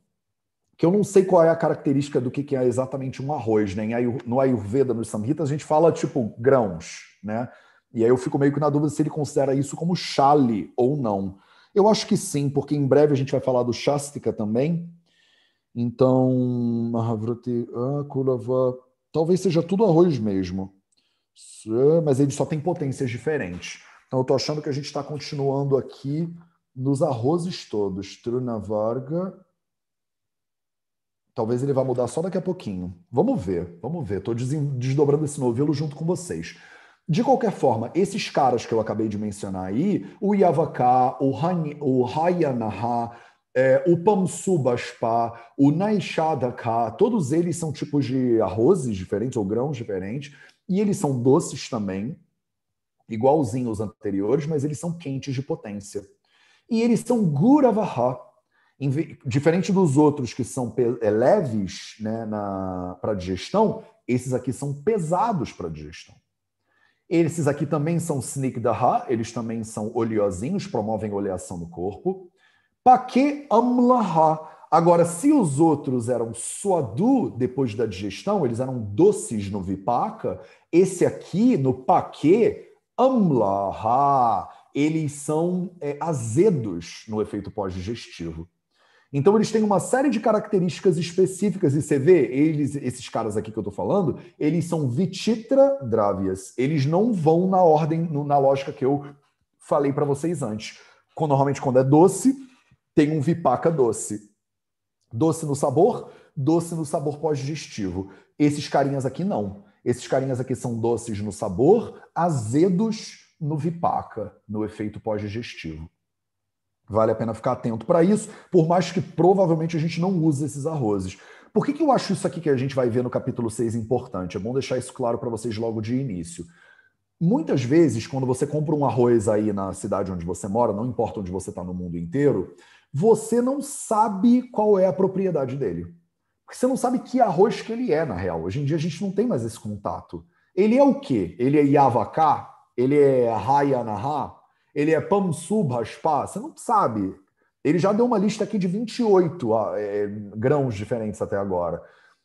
que eu não sei qual é a característica do que é exatamente um arroz, né? No Ayurveda, nos Samhitas, a gente fala tipo grãos, né? E aí eu fico meio que na dúvida se ele considera isso como chale ou não. Eu acho que sim, porque em breve a gente vai falar do Shastika também. Então, Mahavrati, Kulava, talvez seja tudo arroz mesmo. Mas ele só tem potências diferentes. Então eu tô achando que a gente está continuando aqui nos arrozes todos. Trunavarga... Talvez ele vá mudar só daqui a pouquinho. Vamos ver. Estou desdobrando esse novelo junto com vocês. De qualquer forma, esses caras que eu acabei de mencionar aí, o Yavaka, o Hayanaha, o Pamsubashpa, o Naishadaka, todos eles são tipos de arrozes diferentes ou grãos diferentes, e eles são doces também, igualzinhos aos anteriores, mas eles são quentes de potência. E eles são Guravaha. Diferente dos outros que são leves, né, para digestão, esses aqui são pesados para digestão. Esses aqui também são Snigdha, eles também são oleosinhos, promovem oleação no corpo. Pake Amlaha. Agora, se os outros eram Swadu depois da digestão, eles eram doces no Vipaka, esse aqui, no Pake Amlaha, eles são azedos no efeito pós-digestivo. Então, eles têm uma série de características específicas, e você vê, esses caras aqui que eu estou falando, eles são Vichitra Dravyas. Eles não vão na ordem, na lógica que eu falei para vocês antes. Normalmente, quando é doce, tem um Vipaka doce. Doce no sabor pós-digestivo. Esses carinhas aqui não. Esses carinhas aqui são doces no sabor, azedos no Vipaka, no efeito pós-digestivo. Vale a pena ficar atento para isso, por mais que provavelmente a gente não use esses arrozes. Por que eu acho isso aqui que a gente vai ver no capítulo 6 importante? É bom deixar isso claro para vocês logo de início. Muitas vezes, quando você compra um arroz aí na cidade onde você mora, não importa onde você está no mundo inteiro, você não sabe qual é a propriedade dele. Porque você não sabe que arroz que ele é, na real. Hoje em dia a gente não tem mais esse contato. Ele é o quê? Ele é Yavaka? Ele é Hayanaha? Ele é Pamsubashpa? Você não sabe. Ele já deu uma lista aqui de 28 grãos diferentes até agora.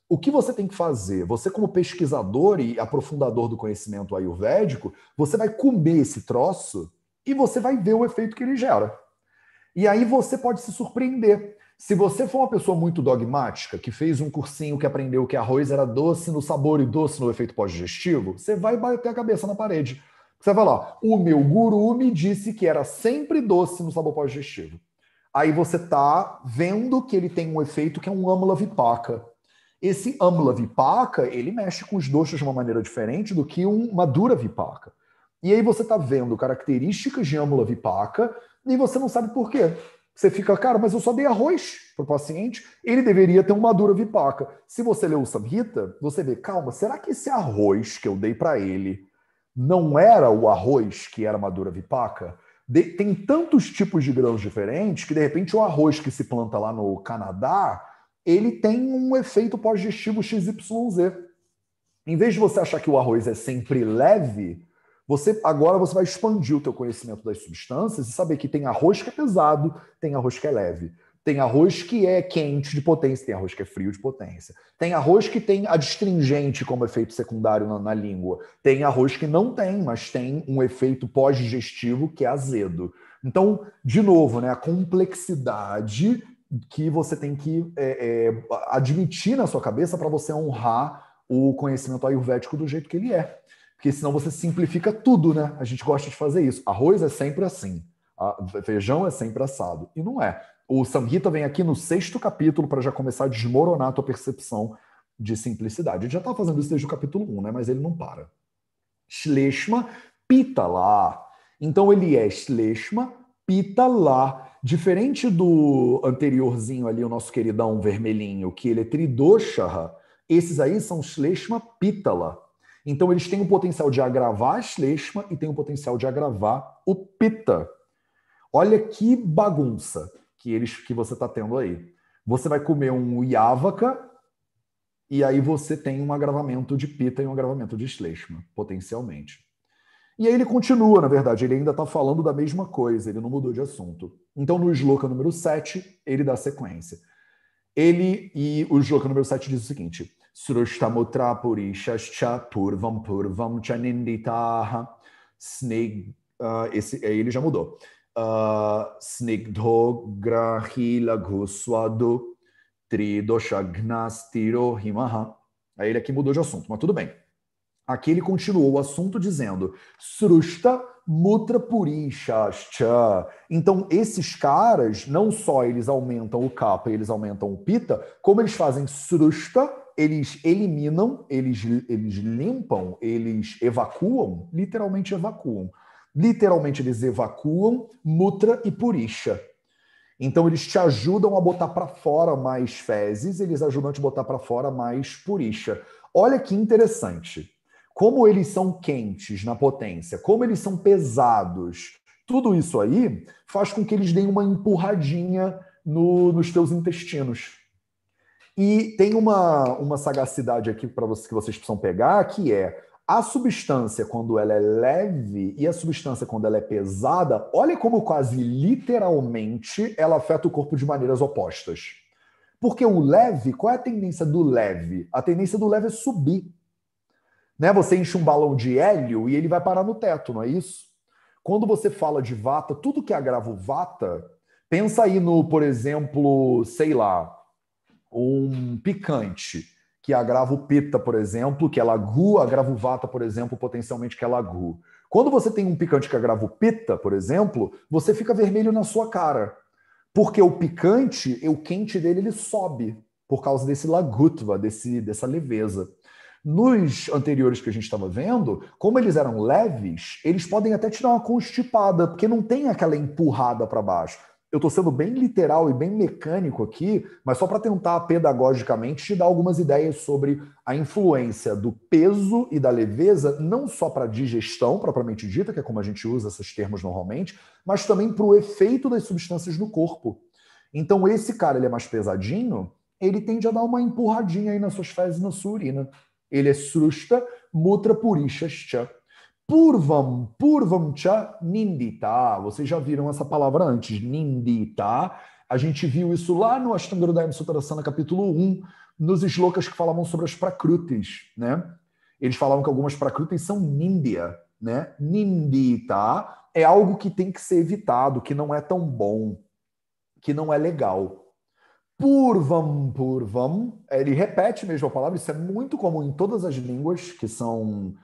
O que você tem que fazer? Você, como pesquisador e aprofundador do conhecimento ayurvédico, você vai comer esse troço e você vai ver o efeito que ele gera. E aí você pode se surpreender. Se você for uma pessoa muito dogmática, que fez um cursinho que aprendeu que arroz era doce no sabor e doce no efeito pós-digestivo, você vai bater a cabeça na parede. Você vai falar, o meu guru me disse que era sempre doce no sabor pós-digestivo. Aí você está vendo que ele tem um efeito que é um Amla Vipaka. Esse Amla Vipaka, ele mexe com os doshas de uma maneira diferente do que um Madhura Vipaka. E aí você está vendo características de Amla Vipaka e você não sabe por quê. Você fica, cara, mas eu só dei arroz para o paciente, ele deveria ter um Madhura Vipaka. Se você lê o Samhita, você vê, calma, será que esse arroz que eu dei para ele não era o arroz que era Madhura Vipaka? Tem tantos tipos de grãos diferentes que, de repente, o arroz que se planta lá no Canadá, ele tem um efeito pós-digestivo XYZ. Em vez de você achar que o arroz é sempre leve, agora você vai expandir o teu conhecimento das substâncias e saber que tem arroz que é pesado, tem arroz que é leve. Tem arroz que é quente de potência, tem arroz que é frio de potência. Tem arroz que tem adstringente como efeito secundário na língua. Tem arroz que não tem, mas tem um efeito pós-digestivo que é azedo. Então, de novo, né, a complexidade que você tem que admitir na sua cabeça para você honrar o conhecimento ayurvédico do jeito que ele é. porque senão você simplifica tudo, né? A gente gosta de fazer isso. Arroz é sempre assim, feijão é sempre assado. E não é. O Samhita vem aqui no 6º capítulo para já começar a desmoronar a tua percepção de simplicidade. Ele já está fazendo isso desde o capítulo 1, né? Mas ele não para. Shleshma Pitala. Então ele é Shleshma Pitala. Diferente do anteriorzinho ali, o nosso queridão vermelhinho, que ele é Tridoshaha, esses aí são Shleshma Pitala. Então eles têm o potencial de agravar a Shleshma e têm o potencial de agravar o Pitta. Olha que bagunça que você está tendo aí. Você vai comer um Yavaka e aí você tem um agravamento de Pitta e um agravamento de Shleshma, potencialmente. E aí ele continua, na verdade, ele ainda está falando da mesma coisa, ele não mudou de assunto. Então, no shloka número 7, ele dá sequência. O shloka número 7 diz o seguinte: Srushtamutra purishascha purvam purvam chaninditaha aí ele já mudou. Snigdho grahi laghu swadu tridoshagnastiro himaha. Aí ele aqui mudou de assunto, mas tudo bem. Aqui ele continuou o assunto dizendo Srushta Mutra Purishascha. Então, esses caras, não só eles aumentam o kapha, eles aumentam o pita, como eles fazem Srushta, eles eliminam, eles limpam, eles evacuam, literalmente evacuam. Literalmente eles evacuam Mutra e Purisha. Então, eles te ajudam a botar para fora mais fezes, eles ajudam a te botar para fora mais Purisha. Olha que interessante. Como eles são quentes na potência, como eles são pesados, tudo isso aí faz com que eles deem uma empurradinha nos teus intestinos. E tem uma sagacidade aqui para vocês que vocês precisam pegar, que é a substância quando ela é leve e a substância quando ela é pesada, olha como quase literalmente ela afeta o corpo de maneiras opostas. Porque o leve, qual é a tendência do leve? A tendência do leve é subir. Né? Você enche um balão de hélio e ele vai parar no teto, não é isso? Quando você fala de vata, tudo que agrava o vata, pensa aí no, por exemplo, sei lá, um picante que agrava o pitta, por exemplo, que é lagu, agrava o vata, por exemplo, potencialmente que é lagu. Quando você tem um picante que agrava o pitta, por exemplo, você fica vermelho na sua cara. Porque o picante, o quente dele, ele sobe por causa desse lagutva, dessa leveza. Nos anteriores que a gente estava vendo, como eles eram leves, eles podem até te dar uma constipada, porque não tem aquela empurrada para baixo. Eu estou sendo bem literal e bem mecânico aqui, mas só para tentar pedagogicamente te dar algumas ideias sobre a influência do peso e da leveza, não só para a digestão, propriamente dita, que é como a gente usa esses termos normalmente, mas também para o efeito das substâncias no corpo. Então, esse cara, ele é mais pesadinho, ele tende a dar uma empurradinha aí nas suas fezes e na sua urina. Ele é Srushta Mutra Purishascha. Purvam cha nindita. Vocês já viram essa palavra antes, nindita. A gente viu isso lá no Ashtanga-hridaya Suttasana, capítulo 1, nos shlokas que falavam sobre as prakrutis, né? Eles falavam que algumas prakrutis são nindya, né? Nindita é algo que tem que ser evitado, que não é tão bom, que não é legal. Purvam, ele repete mesmo a palavra, isso é muito comum em todas as línguas que são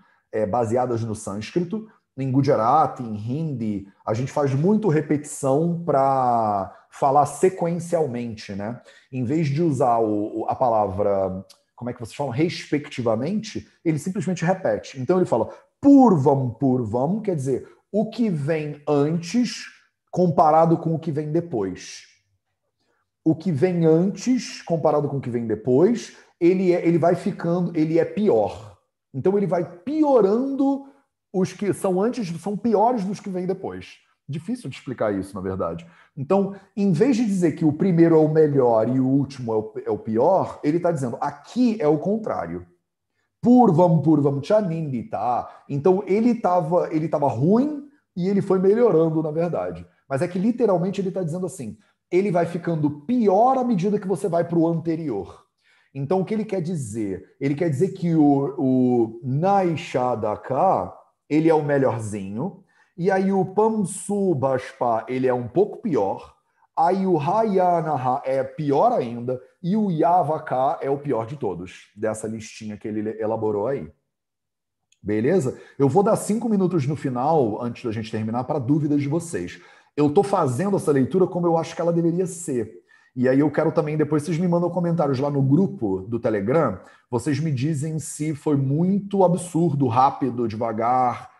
baseadas no sânscrito, em Gujarati, em Hindi, a gente faz muito repetição para falar sequencialmente, né? Em vez de usar a palavra, como é que vocês falam? Respectivamente, ele simplesmente repete. Então ele fala purvam, quer dizer, o que vem antes comparado com o que vem depois. O que vem antes, comparado com o que vem depois, ele vai ficando, ele é pior. Então ele vai piorando, os que são antes são piores dos que vêm depois. Difícil de explicar isso, na verdade. Então, em vez de dizer que o primeiro é o melhor e o último é o pior, ele está dizendo, aqui é o contrário. Purvam chanindita. Então ele estava ruim e ele foi melhorando, na verdade. Mas é que literalmente ele está dizendo assim, ele vai ficando pior à medida que você vai para o anterior. Então, o que ele quer dizer? Ele quer dizer que o Naishadaka, ele é o melhorzinho, e aí o Pamsu Bashpa, ele é um pouco pior, aí o Hayanaha é pior ainda, e o Yavaka é o pior de todos, dessa listinha que ele elaborou aí. beleza? Eu vou dar 5 minutos no final, antes da gente terminar, para dúvidas de vocês. Eu estou fazendo essa leitura como eu acho que ela deveria ser. E aí eu quero também, depois vocês me mandam comentários lá no grupo do Telegram, vocês me dizem se foi muito absurdo, rápido, devagar,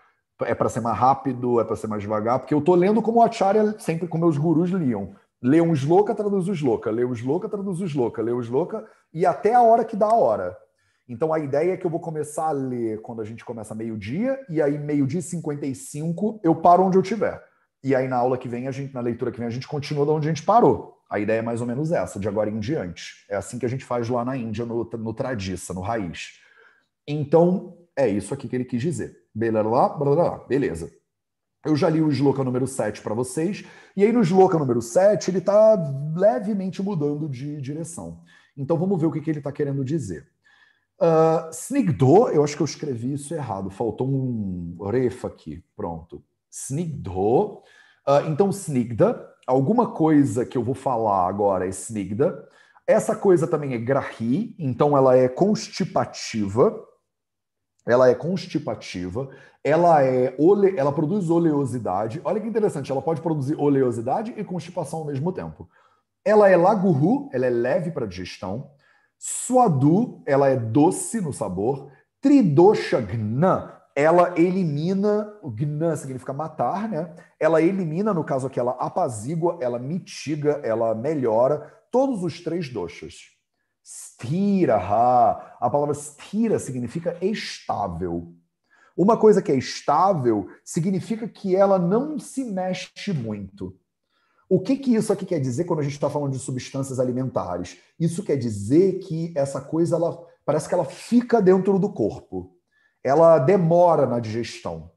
é para ser mais rápido, é para ser mais devagar, porque eu estou lendo como o Acharya, sempre como meus gurus liam. Lê um shloka, traduz o shloka, lê um shloka, traduz o shloka, lê um shloka, e até a hora que dá a hora. Então a ideia é que eu vou começar a ler quando a gente começa meio-dia, e aí meio-dia e 55 eu paro onde eu estiver. E aí na aula que vem, na leitura que vem, a gente continua de onde a gente parou. A ideia é mais ou menos essa, de agora em diante. É assim que a gente faz lá na Índia, no Tradiça, no Raiz. Então, é isso aqui que ele quis dizer. Beleza. Eu já li o Shloka número 7 para vocês, e aí no Shloka número 7 ele está levemente mudando de direção. Então vamos ver o que ele está querendo dizer. Snigdho, eu acho que eu escrevi isso errado, faltou um refa aqui, pronto. Snigdho. Então, Snigda, alguma coisa que eu vou falar agora é Snigda. Essa coisa também é Grahi, então ela é constipativa. Ela produz oleosidade. Olha que interessante, ela pode produzir oleosidade e constipação ao mesmo tempo. Ela é laguru, ela é leve para digestão. Swadu, ela é doce no sabor. Tridosha gna, ela elimina, o gna significa matar, né? Ela elimina, no caso aqui, ela apazigua, ela mitiga, ela melhora todos os 3 doshas. Sthiraha, a palavra sthira significa estável. Uma coisa que é estável significa que ela não se mexe muito. O que isso aqui quer dizer quando a gente está falando de substâncias alimentares? Isso quer dizer que essa coisa, parece que ela fica dentro do corpo. Ela demora na digestão.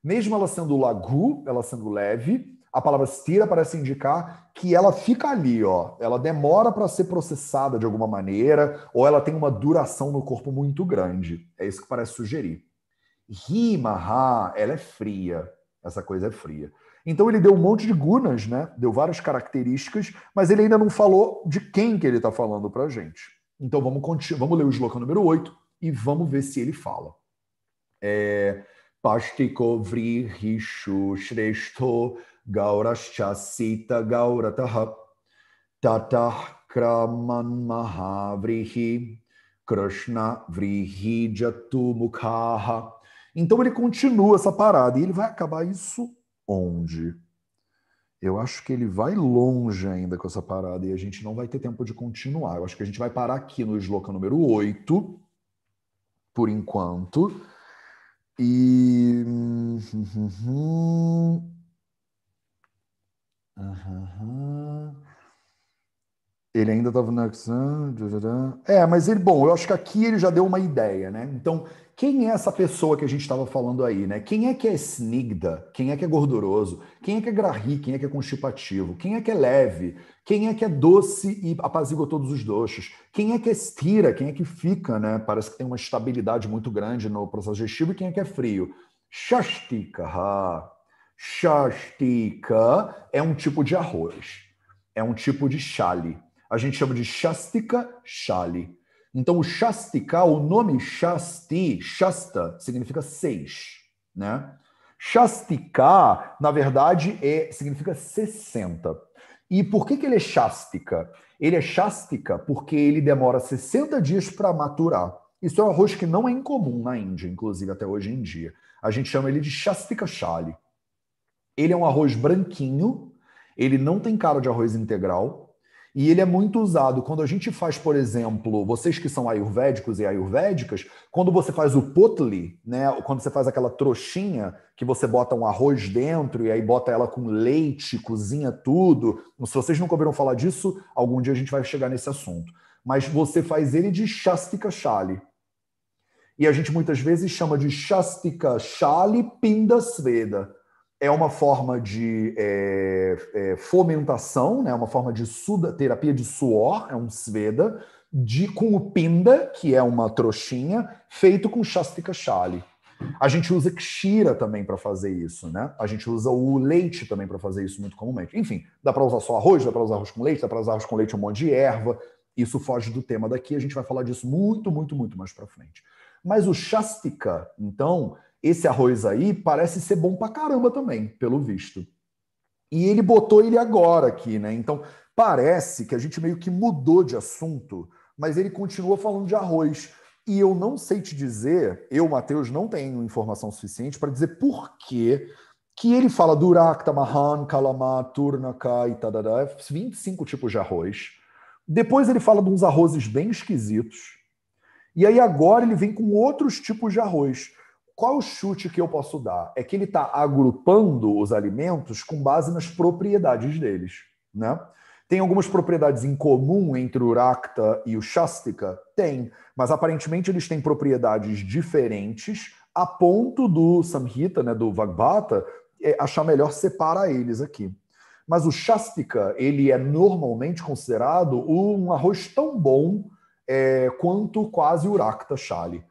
Mesmo ela sendo lagu, ela sendo leve, a palavra stira parece indicar que ela fica ali, ó. Ela demora para ser processada de alguma maneira, ou ela tem uma duração no corpo muito grande. É isso que parece sugerir. Himaha, ela é fria. Essa coisa é fria. Então ele deu um monte de gunas, né? Deu várias características, mas ele ainda não falou de quem que ele está falando para a gente. Então vamos ler o shloka número 8 e vamos ver se ele fala. Pashtiko vrihishu shreshto gaurascha sita gaurataha tatah kraman mahavrihi krishna vrihi jatu mukhaha. Então ele continua essa parada e ele vai acabar isso onde? Eu acho que ele vai longe ainda com essa parada e a gente não vai ter tempo de continuar. Eu acho que a gente vai parar aqui no shloka número 8, por enquanto. E... Ele ainda estava na... mas ele, bom, eu acho que aqui ele já deu uma ideia, né? Então, quem é essa pessoa que a gente estava falando aí, né? Quem é que é snigda? Quem é que é gorduroso? Quem é que é grahi? Quem é que é constipativo? Quem é que é leve? Quem é que é doce e apazigua todos os doces? Quem é que é stira? Quem é que fica, né? Parece que tem uma estabilidade muito grande no processo digestivo. E quem é que é frio? Shastika. Shastika é um tipo de arroz. É um tipo de chale. A gente chama de Shastika Shali. Então, o Shastika, o nome Shasti, Shasta, significa 6, né? Shastika, na verdade, significa 60. E por que ele é Shastika? Ele é Shastika porque ele demora 60 dias para maturar. Isso é um arroz que não é incomum na Índia, inclusive até hoje em dia. A gente chama ele de Shastika Shali. Ele é um arroz branquinho, ele não tem cara de arroz integral, e ele é muito usado. Quando a gente faz, por exemplo, vocês que são ayurvédicos e ayurvédicas, quando você faz o potli, né, quando você faz aquela trouxinha, que você bota um arroz dentro e aí bota ela com leite, cozinha tudo. Se vocês nunca ouviram falar disso, algum dia a gente vai chegar nesse assunto. Mas você faz ele de Shastika Shali. E a gente muitas vezes chama de Shastika Shali Pinda Sveda. É uma forma de fomentação, né? Uma forma de terapia de suor, é um sveda, com o pinda, que é uma trouxinha, feito com Shastika Shali. A gente usa kshira também para fazer isso, né? A gente usa o leite também para fazer isso muito comumente. Enfim, dá para usar só arroz, dá para usar arroz com leite, dá para usar arroz com leite um monte de erva. Isso foge do tema daqui, a gente vai falar disso muito, muito, muito mais para frente. Mas o Shastika, então, esse arroz aí parece ser bom pra caramba também, pelo visto. E ele botou ele agora aqui, né? Então, parece que a gente meio que mudou de assunto, mas ele continua falando de arroz. E eu não sei te dizer, eu, Matheus, não tenho informação suficiente para dizer por que ele fala Durakta, Mahan, Kalama, Turnaka e tadadá, 25 tipos de arroz. Depois ele fala de uns arrozes bem esquisitos. E aí agora ele vem com outros tipos de arroz. Qual o chute que eu posso dar? É que ele está agrupando os alimentos com base nas propriedades deles, né? Tem algumas propriedades em comum entre o Rakta e o Shastika? Tem, mas aparentemente eles têm propriedades diferentes a ponto do Samhita, né, do Vagbhata, achar melhor separar eles aqui. Mas o Shastika, ele é normalmente considerado um arroz tão bom quanto quase o Rakta Shali.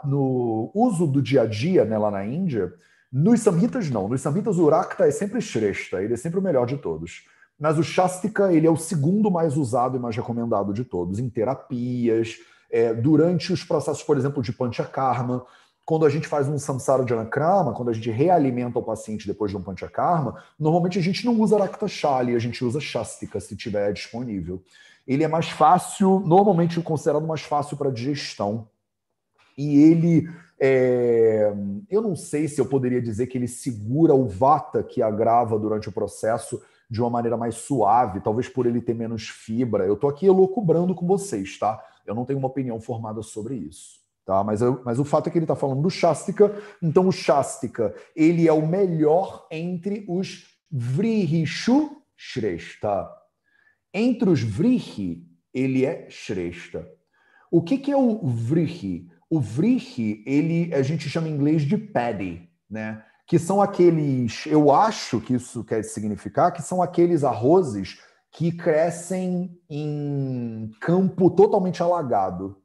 No uso do dia a dia, né, lá na Índia, nos Samhitas não. Nos Samhitas o Rakta é sempre Shrestha, ele é sempre o melhor de todos. Mas o Shastika, ele é o segundo mais usado e mais recomendado de todos, em terapias, durante os processos, por exemplo, de Panchakarma. Quando a gente faz um Samsara Janakrama, quando a gente realimenta o paciente depois de um Panchakarma, normalmente a gente não usa Rakta Shali, a gente usa Shastika, se tiver disponível. Ele é mais fácil, normalmente considerado mais fácil para digestão. E ele, eu não sei se eu poderia dizer que ele segura o vata que agrava durante o processo de uma maneira mais suave, talvez por ele ter menos fibra. Eu estou aqui elucubrando com vocês, tá? Eu não tenho uma opinião formada sobre isso, tá? Mas o fato é que ele está falando do Shastika, então o Shastika, ele é o melhor entre os Vrihishu Shrestha. Entre os Vrihi, ele é Shrestha. O que é o Vrihi? O Vrihi, a gente chama em inglês de paddy, né? Que são aqueles, eu acho que isso quer significar, que são aqueles arrozes que crescem em campo totalmente alagado.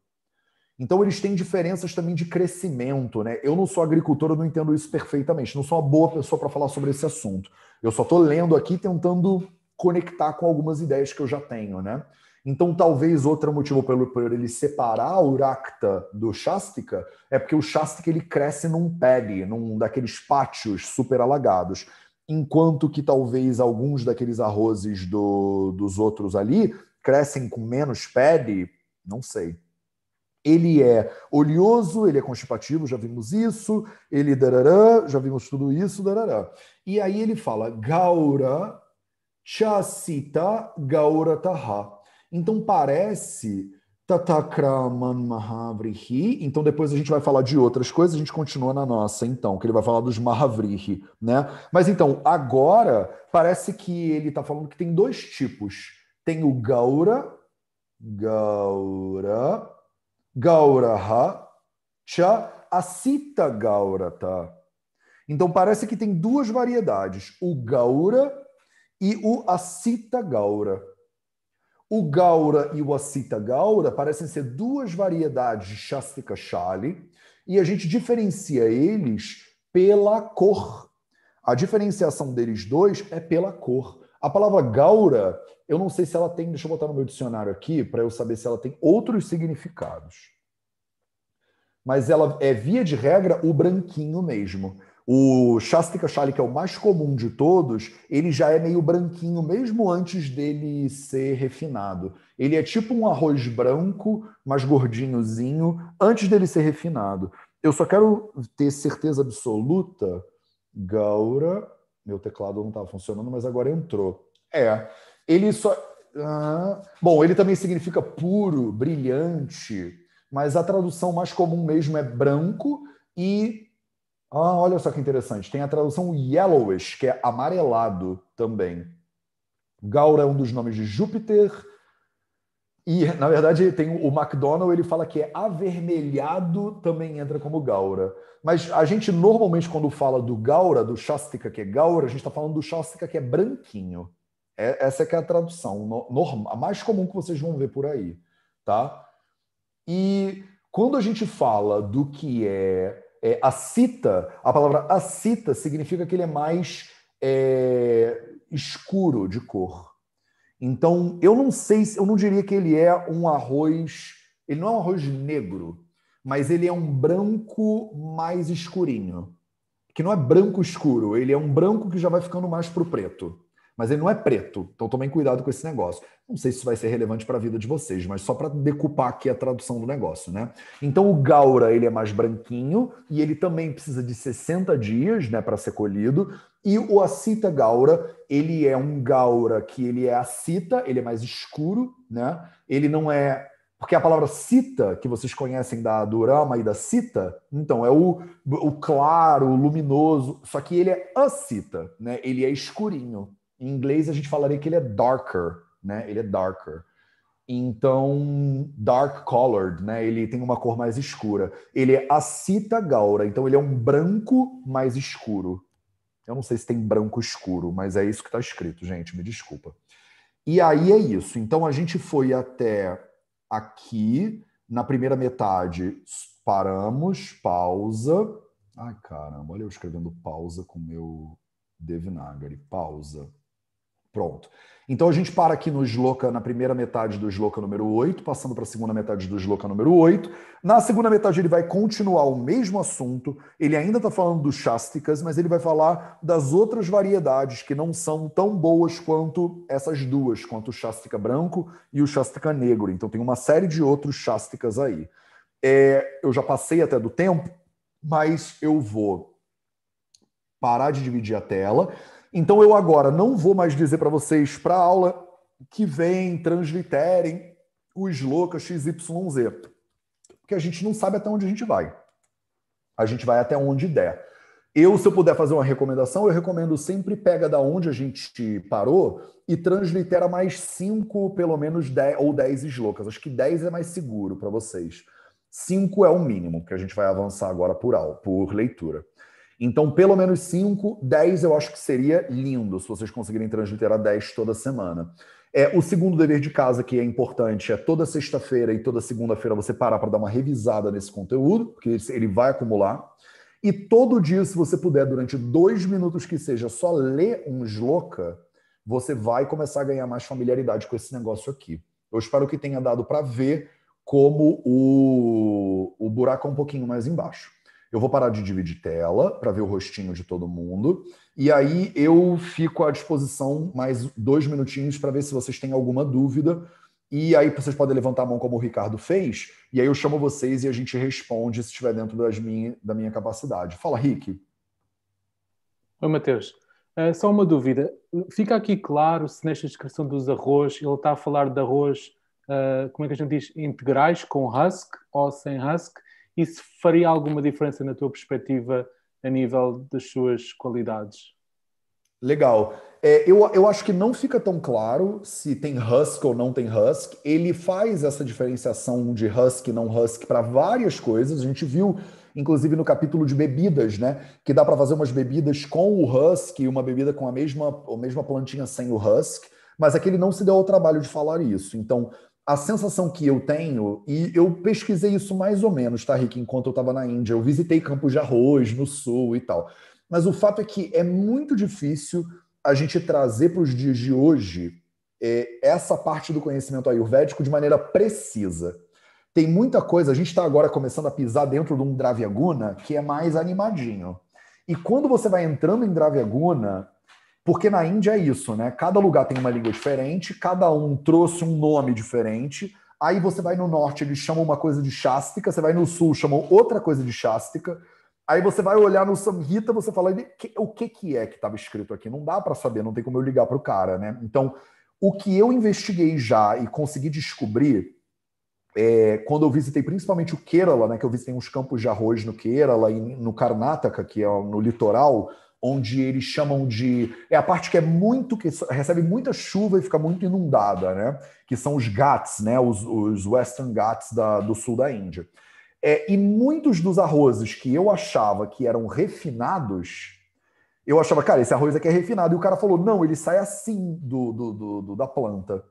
Então eles têm diferenças também de crescimento, né? Eu não sou agricultor, eu não entendo isso perfeitamente, não sou uma boa pessoa para falar sobre esse assunto. Eu só estou lendo aqui tentando conectar com algumas ideias que eu já tenho, né? Então, talvez outro motivo por ele separar o Rakta do Shastika é porque o Shastika ele cresce num paddy, num daqueles pátios super alagados, enquanto que talvez alguns daqueles arrozes dos outros ali crescem com menos paddy, não sei. Ele é oleoso, ele é constipativo, já vimos isso, ele darará, já vimos tudo isso, darará. E aí ele fala Gaura Chasita Gaurataha. Então parece Tatakraman Mahavrihi. Então depois a gente vai falar de outras coisas, a gente continua na nossa, então, que ele vai falar dos Mahavrihi, né? Mas então, agora parece que ele está falando que tem dois tipos. Tem o Gauraha, Cha Asita Gaurata. Então parece que tem duas variedades, o Gaura e o Asita Gaura. O Gaura e o Asita Gaura parecem ser duas variedades de Shastika Shali e a gente diferencia eles pela cor. A diferenciação deles dois é pela cor. A palavra Gaura, eu não sei se ela tem, deixa eu botar no meu dicionário aqui para eu saber se ela tem outros significados. Mas ela é, via de regra, o branquinho mesmo. O Shastika Shali, que é o mais comum de todos, ele já é meio branquinho, mesmo antes dele ser refinado. Ele é tipo um arroz branco, mais gordinhozinho, antes dele ser refinado. Eu só quero ter certeza absoluta. Gaura, meu teclado não estava funcionando, mas agora entrou. Ele só... bom, ele também significa puro, brilhante, mas a tradução mais comum mesmo é branco e... olha só que interessante. Tem a tradução yellowish, que é amarelado também. Gaura é um dos nomes de Júpiter. E, na verdade, tem o McDonald, ele fala que é avermelhado, também entra como Gaura. Mas a gente, normalmente, quando fala do Gaura, do Shastika, que é Gaura, a gente está falando do Shastika, que é branquinho. Essa que é a tradução, a mais comum que vocês vão ver por aí. Tá? E quando a gente fala do que acita, a palavra acita significa que ele é mais escuro de cor. Então, eu não sei, eu não diria que ele é um arroz, ele não é um arroz negro, mas ele é um branco mais escurinho. Que não é branco escuro, ele é um branco que já vai ficando mais pro preto. Mas ele não é preto, então tomem cuidado com esse negócio. Não sei se isso vai ser relevante para a vida de vocês, mas só para decupar aqui a tradução do negócio, né? Então o gaura, ele é mais branquinho e ele também precisa de 60 dias, né, para ser colhido. E o acita gaura, ele é um gaura que ele é acita, ele é mais escuro, né? Ele não é... Porque a palavra cita, que vocês conhecem do Rama e da cita, então é o claro, o luminoso, só que ele é acita, né? Ele é escurinho. Em inglês a gente falaria que ele é darker, né? Ele é darker. Então, dark colored, né? Ele tem uma cor mais escura. Ele é acita gaura, então ele é um branco mais escuro. Eu não sei se tem branco escuro, mas é isso que está escrito, gente, me desculpa. E aí é isso. Então a gente foi até aqui, na primeira metade, paramos, pausa. Ai, caramba, olha eu escrevendo pausa com o meu Devanagari. Pausa. Pronto. Então a gente para aqui no shloka, na primeira metade do shloka número 8, passando para a segunda metade do shloka número 8. Na segunda metade ele vai continuar o mesmo assunto, ele ainda está falando dos Shastikas, mas ele vai falar das outras variedades que não são tão boas quanto essas duas, quanto o Shastika branco e o Shastika negro. Então tem uma série de outros Shastikas aí. Eu já passei até do tempo, mas eu vou parar de dividir a tela. Então eu agora não vou mais dizer para vocês para a aula que vem, transliterem o shloka XYZ, porque a gente não sabe até onde a gente vai. A gente vai até onde der. Se eu puder fazer uma recomendação, eu recomendo sempre pega da onde a gente parou e translitera mais 5, pelo menos 10 ou 10 shlokas. Acho que 10 é mais seguro para vocês. 5 é o mínimo, que a gente vai avançar agora por leitura. Então, pelo menos 5, 10 eu acho que seria lindo, se vocês conseguirem transliterar 10 toda semana. O segundo dever de casa, que é importante, é toda sexta-feira e toda segunda-feira você parar para dar uma revisada nesse conteúdo, porque ele vai acumular. E todo dia, se você puder, durante 2 minutos que seja, só ler um shloka, você vai começar a ganhar mais familiaridade com esse negócio aqui. Eu espero que tenha dado para ver como o buraco é um pouquinho mais embaixo. Eu vou parar de dividir tela para ver o rostinho de todo mundo. E aí eu fico à disposição mais 2 minutinhos para ver se vocês têm alguma dúvida. E aí vocês podem levantar a mão como o Ricardo fez. E aí eu chamo vocês e a gente responde se estiver dentro da minha capacidade. Fala, Rick. Oi, Mateus. Só uma dúvida. Fica aqui claro se nesta descrição dos arroz, ele está a falar de arroz, como é que a gente diz, integrais, com husk ou sem husk? Isso faria alguma diferença na tua perspectiva a nível das suas qualidades? Legal. Eu acho que não fica tão claro se tem husk ou não tem husk. Ele faz essa diferenciação de husk e não husk para várias coisas. A gente viu, inclusive, no capítulo de bebidas, né? Que dá para fazer umas bebidas com o husk e uma bebida com a mesma plantinha sem o husk. Mas aqui ele não se deu ao trabalho de falar isso. Então, a sensação que eu tenho, e eu pesquisei isso mais ou menos, tá, Rick, enquanto eu estava na Índia, eu visitei campos de arroz no sul e tal, mas o fato é que é muito difícil a gente trazer para os dias de hoje essa parte do conhecimento ayurvédico de maneira precisa. Tem muita coisa, a gente está agora começando a pisar dentro de um Dravyaguna que é mais animadinho. E quando você vai entrando em Dravyaguna, porque na Índia é isso, né? Cada lugar tem uma língua diferente, cada um trouxe um nome diferente. Aí você vai no norte, eles chamam uma coisa de Shastika, você vai no sul, chamam outra coisa de Shastika. Aí você vai olhar no Samhita, você fala, o que é que estava escrito aqui? Não dá para saber, não tem como eu ligar para o cara, né? Então, o que eu investiguei já e consegui descobrir, quando eu visitei principalmente o Kerala, né? Que eu visitei uns campos de arroz no Kerala e no Karnataka, que é no litoral, onde eles chamam de... É a parte que recebe muita chuva e fica muito inundada, né? Que são os Ghats, né? Os Western Ghats do sul da Índia. E muitos dos arrozes que eu achava que eram refinados, eu achava, cara, esse arroz aqui é refinado. E o cara falou, não, ele sai assim da planta.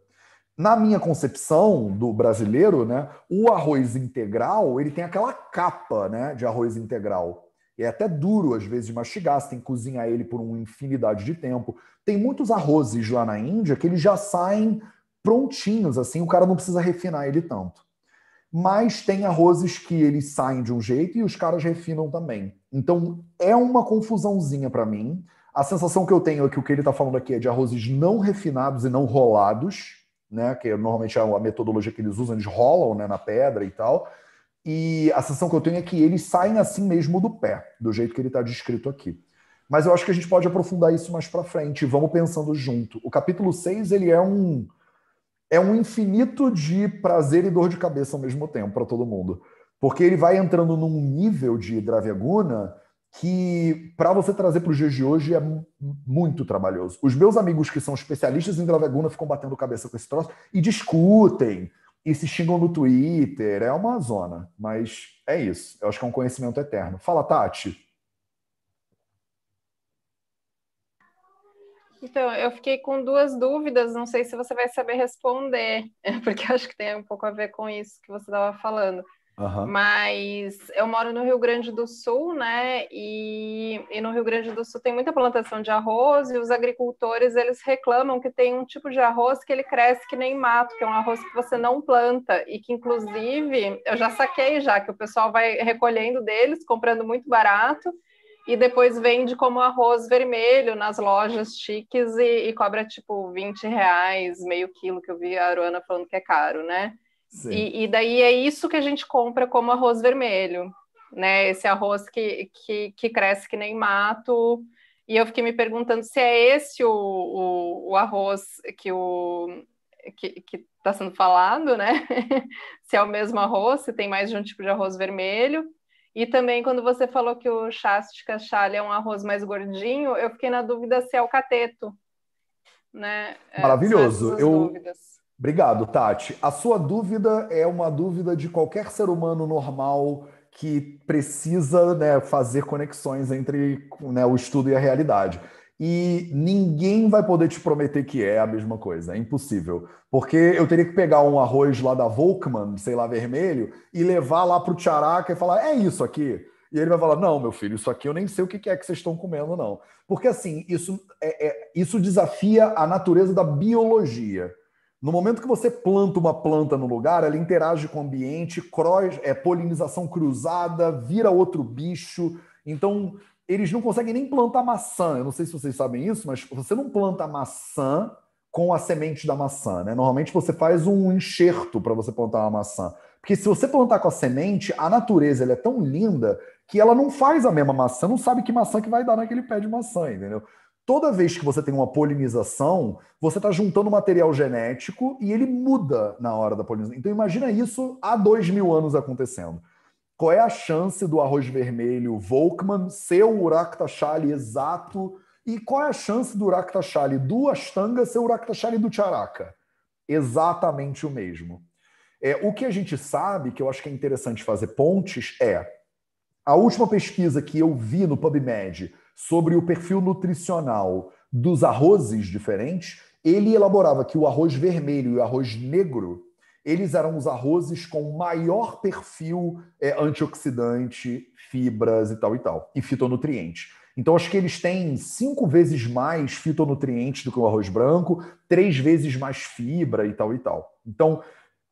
Na minha concepção do brasileiro, né? O arroz integral, ele tem aquela capa, né, de arroz integral. É até duro, às vezes, de mastigar, você tem que cozinhar ele por uma infinidade de tempo. Tem muitos arrozes lá na Índia que eles já saem prontinhos, assim, o cara não precisa refinar ele tanto. mas tem arrozes que eles saem de um jeito e os caras refinam também. Então, é uma confusãozinha para mim. A sensação que eu tenho é que o que ele está falando aqui é de arrozes não refinados e não rolados, né? Que normalmente é a metodologia que eles usam, eles rolam, né, na pedra e tal. E a sensação que eu tenho é que eles saem assim mesmo do pé, do jeito que ele está descrito aqui. Mas eu acho que a gente pode aprofundar isso mais para frente. Vamos pensando junto. O capítulo 6, ele é um infinito de prazer e dor de cabeça ao mesmo tempo para todo mundo. Porque ele vai entrando num nível de Dravyaguna que, para você trazer para os dias de hoje, é muito trabalhoso. Os meus amigos que são especialistas em Dravyaguna ficam batendo cabeça com esse troço e discutem e se xingam no Twitter. É uma zona, mas é isso. Eu acho que é um conhecimento eterno. Fala, Tati. Então, eu fiquei com duas dúvidas, não sei se você vai saber responder, porque acho que tem um pouco a ver com isso que você estava falando. Uhum. Mas eu moro no Rio Grande do Sul, né? E no Rio Grande do Sul tem muita plantação de arroz e os agricultores, eles reclamam que tem um tipo de arroz que ele cresce que nem mato, que é um arroz que você não planta e que, inclusive, eu já saquei já, que o pessoal vai recolhendo deles, comprando muito barato, e depois vende como arroz vermelho nas lojas chiques e cobra tipo R$20, meio quilo, que eu vi a Aruana falando que é caro, né? E daí é isso que a gente compra como arroz vermelho, né? Esse arroz que cresce que nem mato. E eu fiquei me perguntando se é esse o arroz que está sendo falado, né? Se é o mesmo arroz, se tem mais de um tipo de arroz vermelho. E também, quando você falou que o Shastika Shali é um arroz mais gordinho, eu fiquei na dúvida se é o cateto, né? Maravilhoso. Dúvidas. Obrigado, Tati. A sua dúvida é uma dúvida de qualquer ser humano normal que precisa, né, fazer conexões entre, né, o estudo e a realidade. E ninguém vai poder te prometer que é a mesma coisa. É impossível. Porque eu teria que pegar um arroz lá da Volkmann, sei lá, vermelho, e levar lá para o Charaka e falar, é isso aqui? E ele vai falar, não, meu filho, isso aqui eu nem sei o que é que vocês estão comendo, não. Porque, assim, isso desafia a natureza da biologia. No momento que você planta uma planta no lugar, ela interage com o ambiente, polinização cruzada, vira outro bicho. Então, eles não conseguem nem plantar maçã. Eu não sei se vocês sabem isso, mas você não planta maçã com a semente da maçã, né? Normalmente você faz um enxerto para você plantar uma maçã. Porque se você plantar com a semente, a natureza ela é tão linda que ela não faz a mesma maçã, não sabe que maçã que vai dar naquele pé de maçã, entendeu? Toda vez que você tem uma polinização, você está juntando material genético e ele muda na hora da polinização. Então imagina isso há 2000 anos acontecendo. Qual é a chance do arroz vermelho Volkmann ser o Urakta-Shali exato? E qual é a chance do Urakta-Shali do Ashtanga ser o Urakta-Shali do Charaka? Exatamente o mesmo. O que a gente sabe, que eu acho que é interessante fazer pontes, a última pesquisa que eu vi no PubMed sobre o perfil nutricional dos arrozes diferentes, ele elaborava que o arroz vermelho e o arroz negro, eles eram os arrozes com maior perfil antioxidante, fibras e tal, e fitonutrientes. Então, acho que eles têm 5 vezes mais fitonutrientes do que o arroz branco, 3 vezes mais fibra e tal. Então,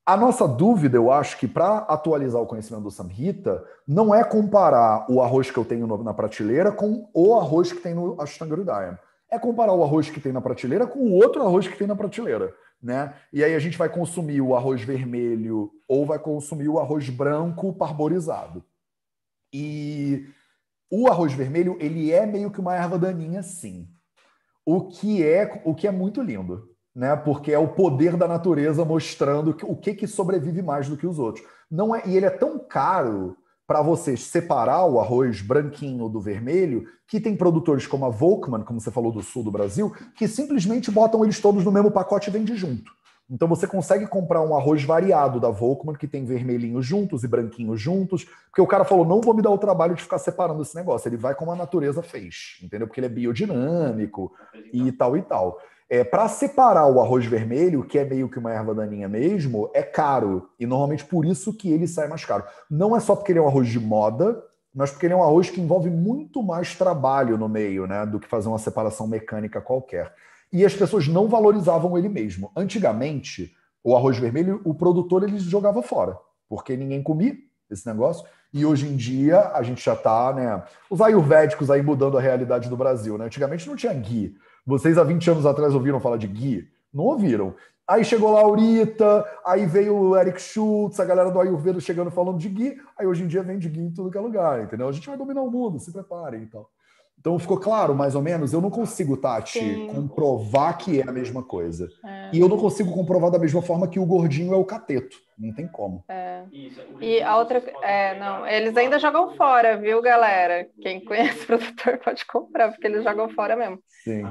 a nossa dúvida, eu acho que para atualizar o conhecimento do Samhita, não é comparar o arroz que eu tenho na prateleira com o arroz que tem no Ashtanga Hridayam. É comparar o arroz que tem na prateleira com o outro arroz que tem na prateleira, né? E aí a gente vai consumir o arroz vermelho ou vai consumir o arroz branco parborizado. E o arroz vermelho, ele é meio que uma erva daninha, sim. O que é muito lindo, né? Porque é o poder da natureza mostrando o que sobrevive mais do que os outros. Não é, e ele é tão caro para você separar o arroz branquinho do vermelho, que tem produtores como a Volkmann, como você falou, do sul do Brasil, que simplesmente botam eles todos no mesmo pacote e vende junto. Então você consegue comprar um arroz variado da Volkmann, que tem vermelhinhos juntos e branquinhos juntos, porque o cara falou, não vou me dar o trabalho de ficar separando esse negócio. Ele vai como a natureza fez, entendeu? Porque ele é biodinâmico e tal. Para separar o arroz vermelho, que é meio que uma erva daninha mesmo, é caro. E normalmente por isso que ele sai mais caro. Não é só porque ele é um arroz de moda, mas porque ele é um arroz que envolve muito mais trabalho no meio, né, do que fazer uma separação mecânica qualquer. E as pessoas não valorizavam ele mesmo. Antigamente, o arroz vermelho, o produtor ele jogava fora. porque ninguém comia esse negócio. E hoje em dia a gente já está, né? Os ayurvédicos aí mudando a realidade do Brasil, né? Antigamente não tinha ghee. Vocês há 20 anos atrás ouviram falar de ghee? Não ouviram. Aí chegou lá a Laurita, aí veio o Eric Schultz, a galera do Ayurveda chegando falando de ghee. Aí hoje em dia vem de ghee em tudo que é lugar, entendeu? A gente vai dominar o mundo, se preparem e tal. Então ficou claro, mais ou menos? Eu não consigo, Tati, comprovar que é a mesma coisa. E eu não consigo comprovar da mesma forma que o gordinho é o cateto. Não tem como. E a outra... não, eles ainda jogam fora, viu, galera? Quem conhece o produtor pode comprar, porque eles jogam fora mesmo. Sim.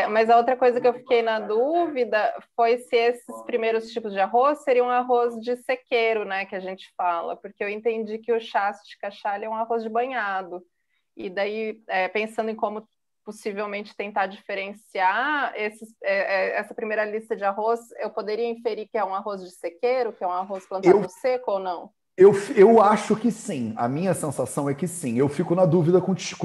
Mas a outra coisa que eu fiquei na dúvida foi se esses primeiros tipos de arroz seriam arroz de sequeiro, né, que a gente fala. Porque eu entendi que o chassi kachali é um arroz de banhado. E daí, pensando em como possivelmente tentar diferenciar essa primeira lista de arroz, eu poderia inferir que é um arroz de sequeiro, que é um arroz plantado seco ou não? Eu acho que sim. A minha sensação é que sim. Eu fico na dúvida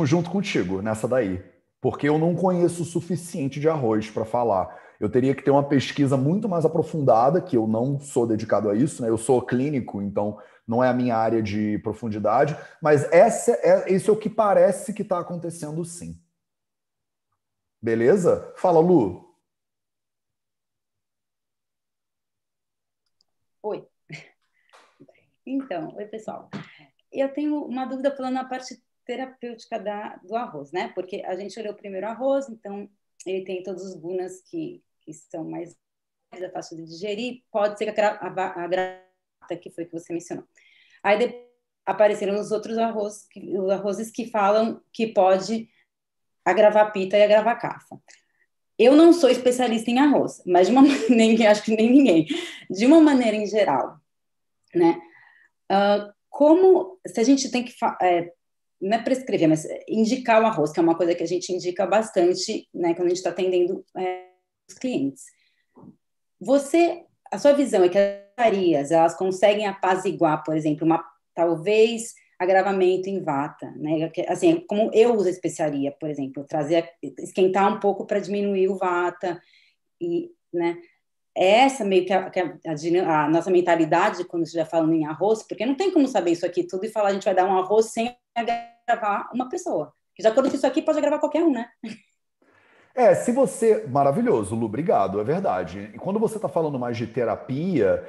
junto contigo nessa daí. Porque eu não conheço o suficiente de arroz para falar. Eu teria que ter uma pesquisa muito mais aprofundada, que eu não sou dedicado a isso, né? Eu sou clínico, então não é a minha área de profundidade, mas esse é o que parece que está acontecendo sim. Beleza? Fala, Lu. Oi. Então, oi, pessoal. Eu tenho uma dúvida falando na parte terapêutica do arroz, né? Porque a gente olhou primeiro o arroz, então ele tem todos os gunas que são mais fáceis de digerir. Pode ser que a grata, que foi que você mencionou. Aí depois apareceram os outros os arrozes que falam que pode agravar pita e agravar cafa. Eu não sou especialista em arroz, mas acho que nem ninguém. De uma maneira em geral, né? Como se a gente tem que não é prescrever, mas indicar o arroz, que é uma coisa que a gente indica bastante, né, quando a gente está atendendo os clientes. A sua visão é que as pastarias, elas conseguem apaziguar, por exemplo, talvez agravamento em vata, né? Assim, como eu uso a especiaria, por exemplo, esquentar um pouco para diminuir o vata, e, né? Essa meio que a nossa mentalidade quando estiver falando em arroz, porque não tem como saber isso aqui tudo e falar a gente vai dar um arroz sem agravar uma pessoa. Já quando isso aqui pode agravar qualquer um, né? Se você... Maravilhoso, Lu, obrigado, é verdade. E quando você está falando mais de terapia,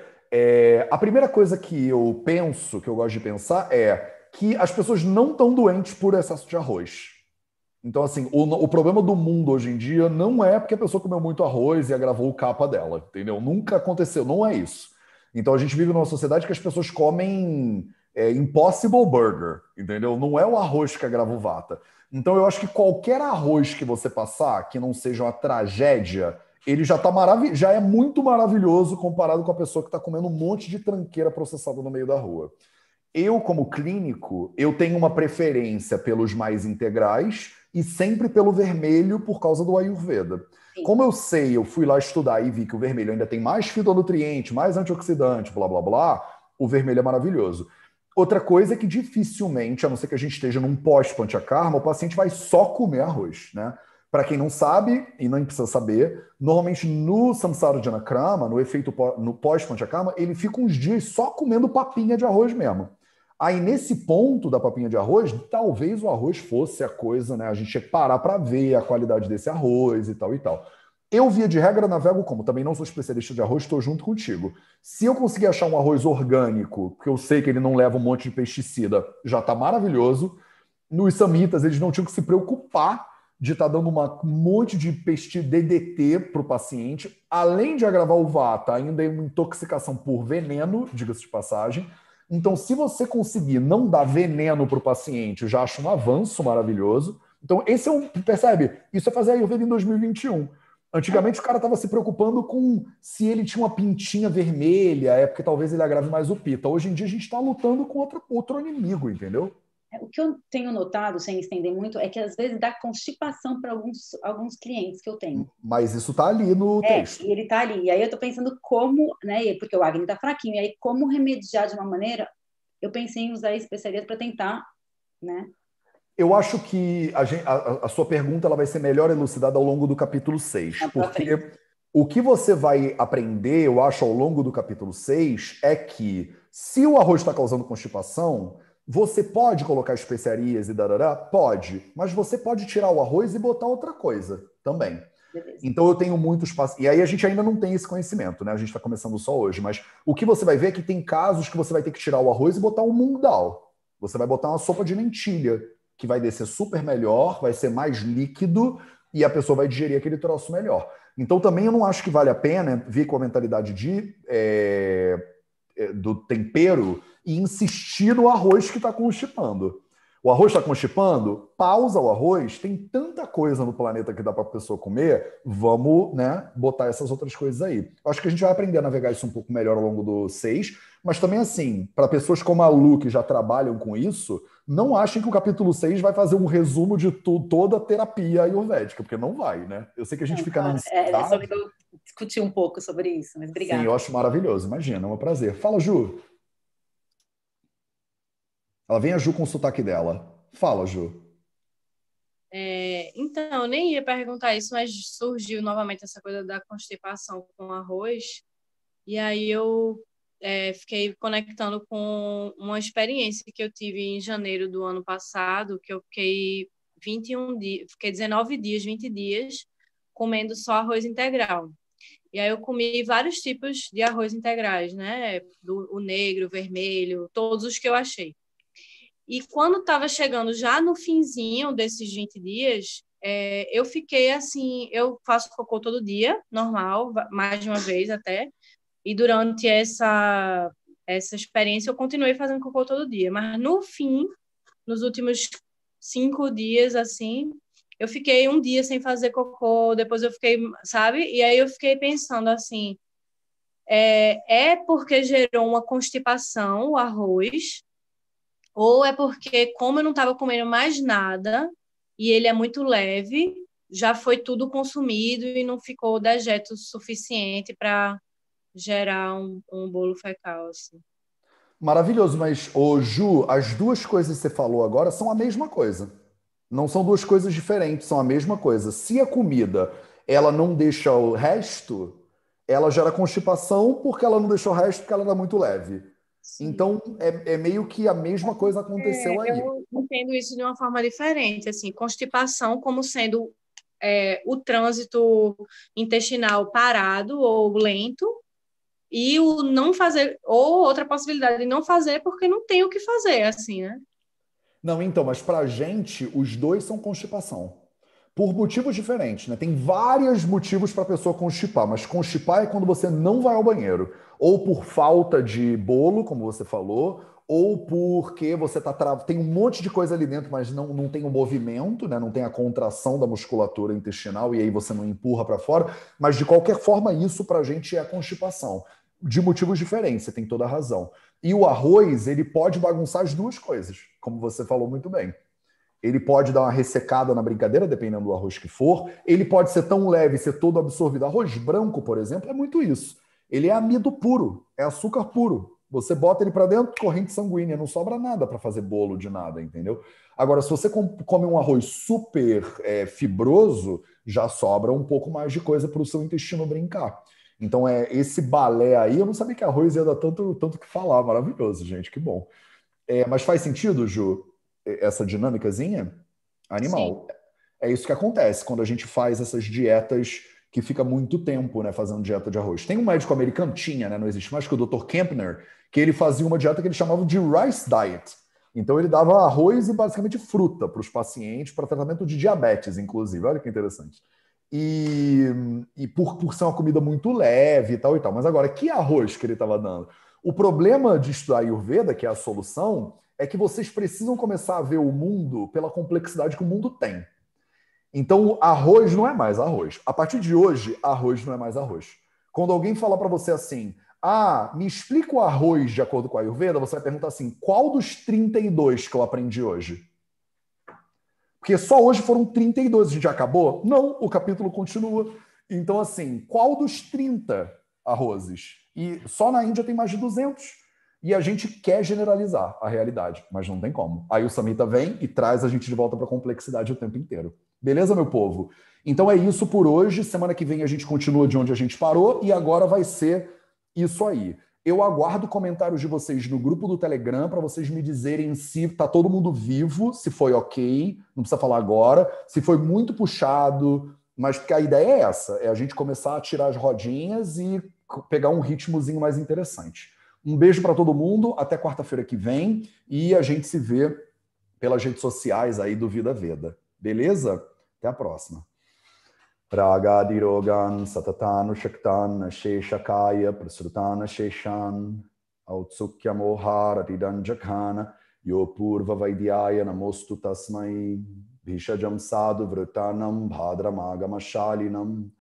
a primeira coisa que eu penso, que eu gosto de pensar, é que as pessoas não estão doentes por excesso de arroz. Então, assim, o problema do mundo hoje em dia não é porque a pessoa comeu muito arroz e agravou o capa dela, entendeu? Nunca aconteceu, não é isso. Então, a gente vive numa sociedade que as pessoas comem Impossible Burger, entendeu? Não é o arroz que agrava o vata. Então, eu acho que qualquer arroz que você passar, que não seja uma tragédia, ele já é muito maravilhoso comparado com a pessoa que está comendo um monte de tranqueira processada no meio da rua. Eu, como clínico, eu tenho uma preferência pelos mais integrais e sempre pelo vermelho por causa do Ayurveda. Sim. Como eu sei, eu fui lá estudar e vi que o vermelho ainda tem mais fitonutriente, mais antioxidante, blá, blá, blá, o vermelho é maravilhoso. Outra coisa é que dificilmente, a não ser que a gente esteja num pós-panchakarma, o paciente vai só comer arroz, né? Para quem não sabe, e não precisa saber, normalmente no Samsara Janakrama, no pós-panchakarma, ele fica uns dias só comendo papinha de arroz mesmo. Aí, nesse ponto da papinha de arroz, talvez o arroz fosse a coisa, né? A gente tinha que parar para ver a qualidade desse arroz e tal e tal. Eu, via de regra, navego como também não sou especialista de arroz, estou junto contigo. Se eu conseguir achar um arroz orgânico, porque eu sei que ele não leva um monte de pesticida, já está maravilhoso. Nos samitas, eles não tinham que se preocupar de estar dando um monte de DDT para o paciente. Além de agravar o vata, ainda é uma intoxicação por veneno, diga-se de passagem. Então, se você conseguir não dar veneno para o paciente, eu já acho um avanço maravilhoso. Então, esse percebe? Isso é fazer Ayurveda em 2021. Antigamente, o cara estava se preocupando com se ele tinha uma pintinha vermelha, porque talvez ele agrave mais o pita. Hoje em dia, a gente está lutando com outro inimigo, entendeu? O que eu tenho notado, sem estender muito, é que às vezes dá constipação para alguns clientes que eu tenho. Mas isso está ali no texto. E ele está ali. E aí eu estou pensando como, né? Porque o Agni está fraquinho. E aí como remediar de uma maneira? Eu pensei em usar especiarias para tentar, né? Eu acho que a sua pergunta ela vai ser melhor elucidada ao longo do capítulo 6. Porque o que você vai aprender, eu acho, ao longo do capítulo 6 é que Se o arroz está causando constipação, você pode colocar especiarias e darará? Pode, mas você pode tirar o arroz e botar outra coisa também. Beleza. Então eu tenho muitos pacientes. E aí a gente ainda não tem esse conhecimento, né? A gente está começando só hoje, mas o que você vai ver é que tem casos que você vai ter que tirar o arroz e botar um mungdal. Você vai botar uma sopa de lentilha, que vai descer super melhor, vai ser mais líquido e a pessoa vai digerir aquele troço melhor. Então também eu não acho que vale a pena vir com a mentalidade do tempero e insistir no arroz que está constipando. O arroz está constipando? Pausa o arroz. Tem tanta coisa no planeta que dá para a pessoa comer. Vamos, né, botar essas outras coisas aí. Eu acho que a gente vai aprender a navegar isso um pouco melhor ao longo do 6. Mas também, assim, para pessoas como a Lu, que já trabalham com isso, não achem que o capítulo 6 vai fazer um resumo de toda a terapia ayurvédica, porque não vai, né? Eu sei que a gente fica na ansiedade. É sobre eu discutir um pouco sobre isso, mas obrigada. Sim, eu acho maravilhoso. Imagina, é um prazer. Fala, Ju. Ela vem a Ju com o sotaque dela. Fala, Ju. Então, eu nem ia perguntar isso, mas surgiu novamente essa coisa da constipação com arroz. E aí eu fiquei conectando com uma experiência que eu tive em janeiro do ano passado, que eu fiquei 21 dias, fiquei 19 dias, 20 dias, comendo só arroz integral. E aí eu comi vários tipos de arroz integrais, né? O negro, o vermelho, todos os que eu achei. E quando estava chegando já no finzinho desses 20 dias, eu fiquei assim, eu faço cocô todo dia, normal, mais de uma vez até, e durante essa experiência eu continuei fazendo cocô todo dia, mas no fim, nos últimos 5 dias, assim, eu fiquei um dia sem fazer cocô, depois eu fiquei, sabe? E aí eu fiquei pensando assim, porque gerou uma constipação o arroz, ou é porque, como eu não estava comendo mais nada, e ele é muito leve, já foi tudo consumido e não ficou dejeto suficiente para gerar um bolo fecal, assim. Maravilhoso, mas, ô, Ju, as duas coisas que você falou agora são a mesma coisa. Não são duas coisas diferentes, são a mesma coisa. Se a comida, ela não deixa o resto, ela gera constipação porque ela não deixou o resto porque ela era muito leve. Sim. Então, é meio que a mesma coisa aconteceu aí. Eu entendo isso de uma forma diferente, assim, constipação como sendo o trânsito intestinal parado ou lento, e o não fazer, ou outra possibilidade de não fazer porque não tem o que fazer, assim, né? Não, então, mas pra gente, os dois são constipação. Por motivos diferentes, né? Tem vários motivos para a pessoa constipar, mas constipar é quando você não vai ao banheiro. Ou por falta de bolo, como você falou, ou porque você tem um monte de coisa ali dentro, mas não tem o movimento, né? Não tem a contração da musculatura intestinal, e aí você não empurra para fora. Mas, de qualquer forma, isso para a gente é constipação. De motivos diferentes, você tem toda a razão. E o arroz, ele pode bagunçar as duas coisas, como você falou muito bem. Ele pode dar uma ressecada na brincadeira, dependendo do arroz que for. Ele pode ser tão leve, ser todo absorvido. Arroz branco, por exemplo, é muito isso. Ele é amido puro, é açúcar puro. Você bota ele para dentro, corrente sanguínea, não sobra nada para fazer bolo de nada, entendeu? Agora, se você come um arroz super fibroso, já sobra um pouco mais de coisa para o seu intestino brincar. Então, esse balé aí, eu não sabia que arroz ia dar tanto que falar. Maravilhoso, gente, que bom. Mas faz sentido, Ju? Essa dinâmicazinha animal. Sim. É isso que acontece quando a gente faz essas dietas que fica muito tempo, né, fazendo dieta de arroz. Tem um médico americano, né, não existe mais, que o Dr. Kempner, que ele fazia uma dieta que ele chamava de rice diet. Então ele dava arroz e basicamente fruta para os pacientes, para tratamento de diabetes, inclusive. Olha que interessante. E por ser uma comida muito leve e tal. Mas agora, que arroz que ele estava dando? O problema de estudar Ayurveda, que é a solução, é que vocês precisam começar a ver o mundo pela complexidade que o mundo tem. Então, arroz não é mais arroz. A partir de hoje, arroz não é mais arroz. Quando alguém fala para você assim, me explica o arroz de acordo com a Ayurveda, você vai perguntar assim, qual dos 32 que eu aprendi hoje? Porque só hoje foram 32, a gente já acabou? Não, o capítulo continua. Então, assim, qual dos 30 arrozes? E só na Índia tem mais de 200. E a gente quer generalizar a realidade, mas não tem como. Aí o Samhita vem e traz a gente de volta para a complexidade o tempo inteiro. Beleza, meu povo? Então é isso por hoje. Semana que vem a gente continua de onde a gente parou e agora vai ser isso aí. Eu aguardo comentários de vocês no grupo do Telegram para vocês me dizerem se tá todo mundo vivo, se foi ok, não precisa falar agora, se foi muito puxado, mas porque a ideia é essa, é a gente começar a tirar as rodinhas e pegar um ritmozinho mais interessante. Um beijo para todo mundo, até quarta-feira que vem, e a gente se vê pelas redes sociais aí do Vida Veda. Beleza? Até a próxima. Ragadirogan satatan shaktan sheshakaya prasrutana sheshan autsukya moharatidan jakhana yo purva vaidyaya namostu tasmai bhishajam sadhu vritanam bhadramagamashalinam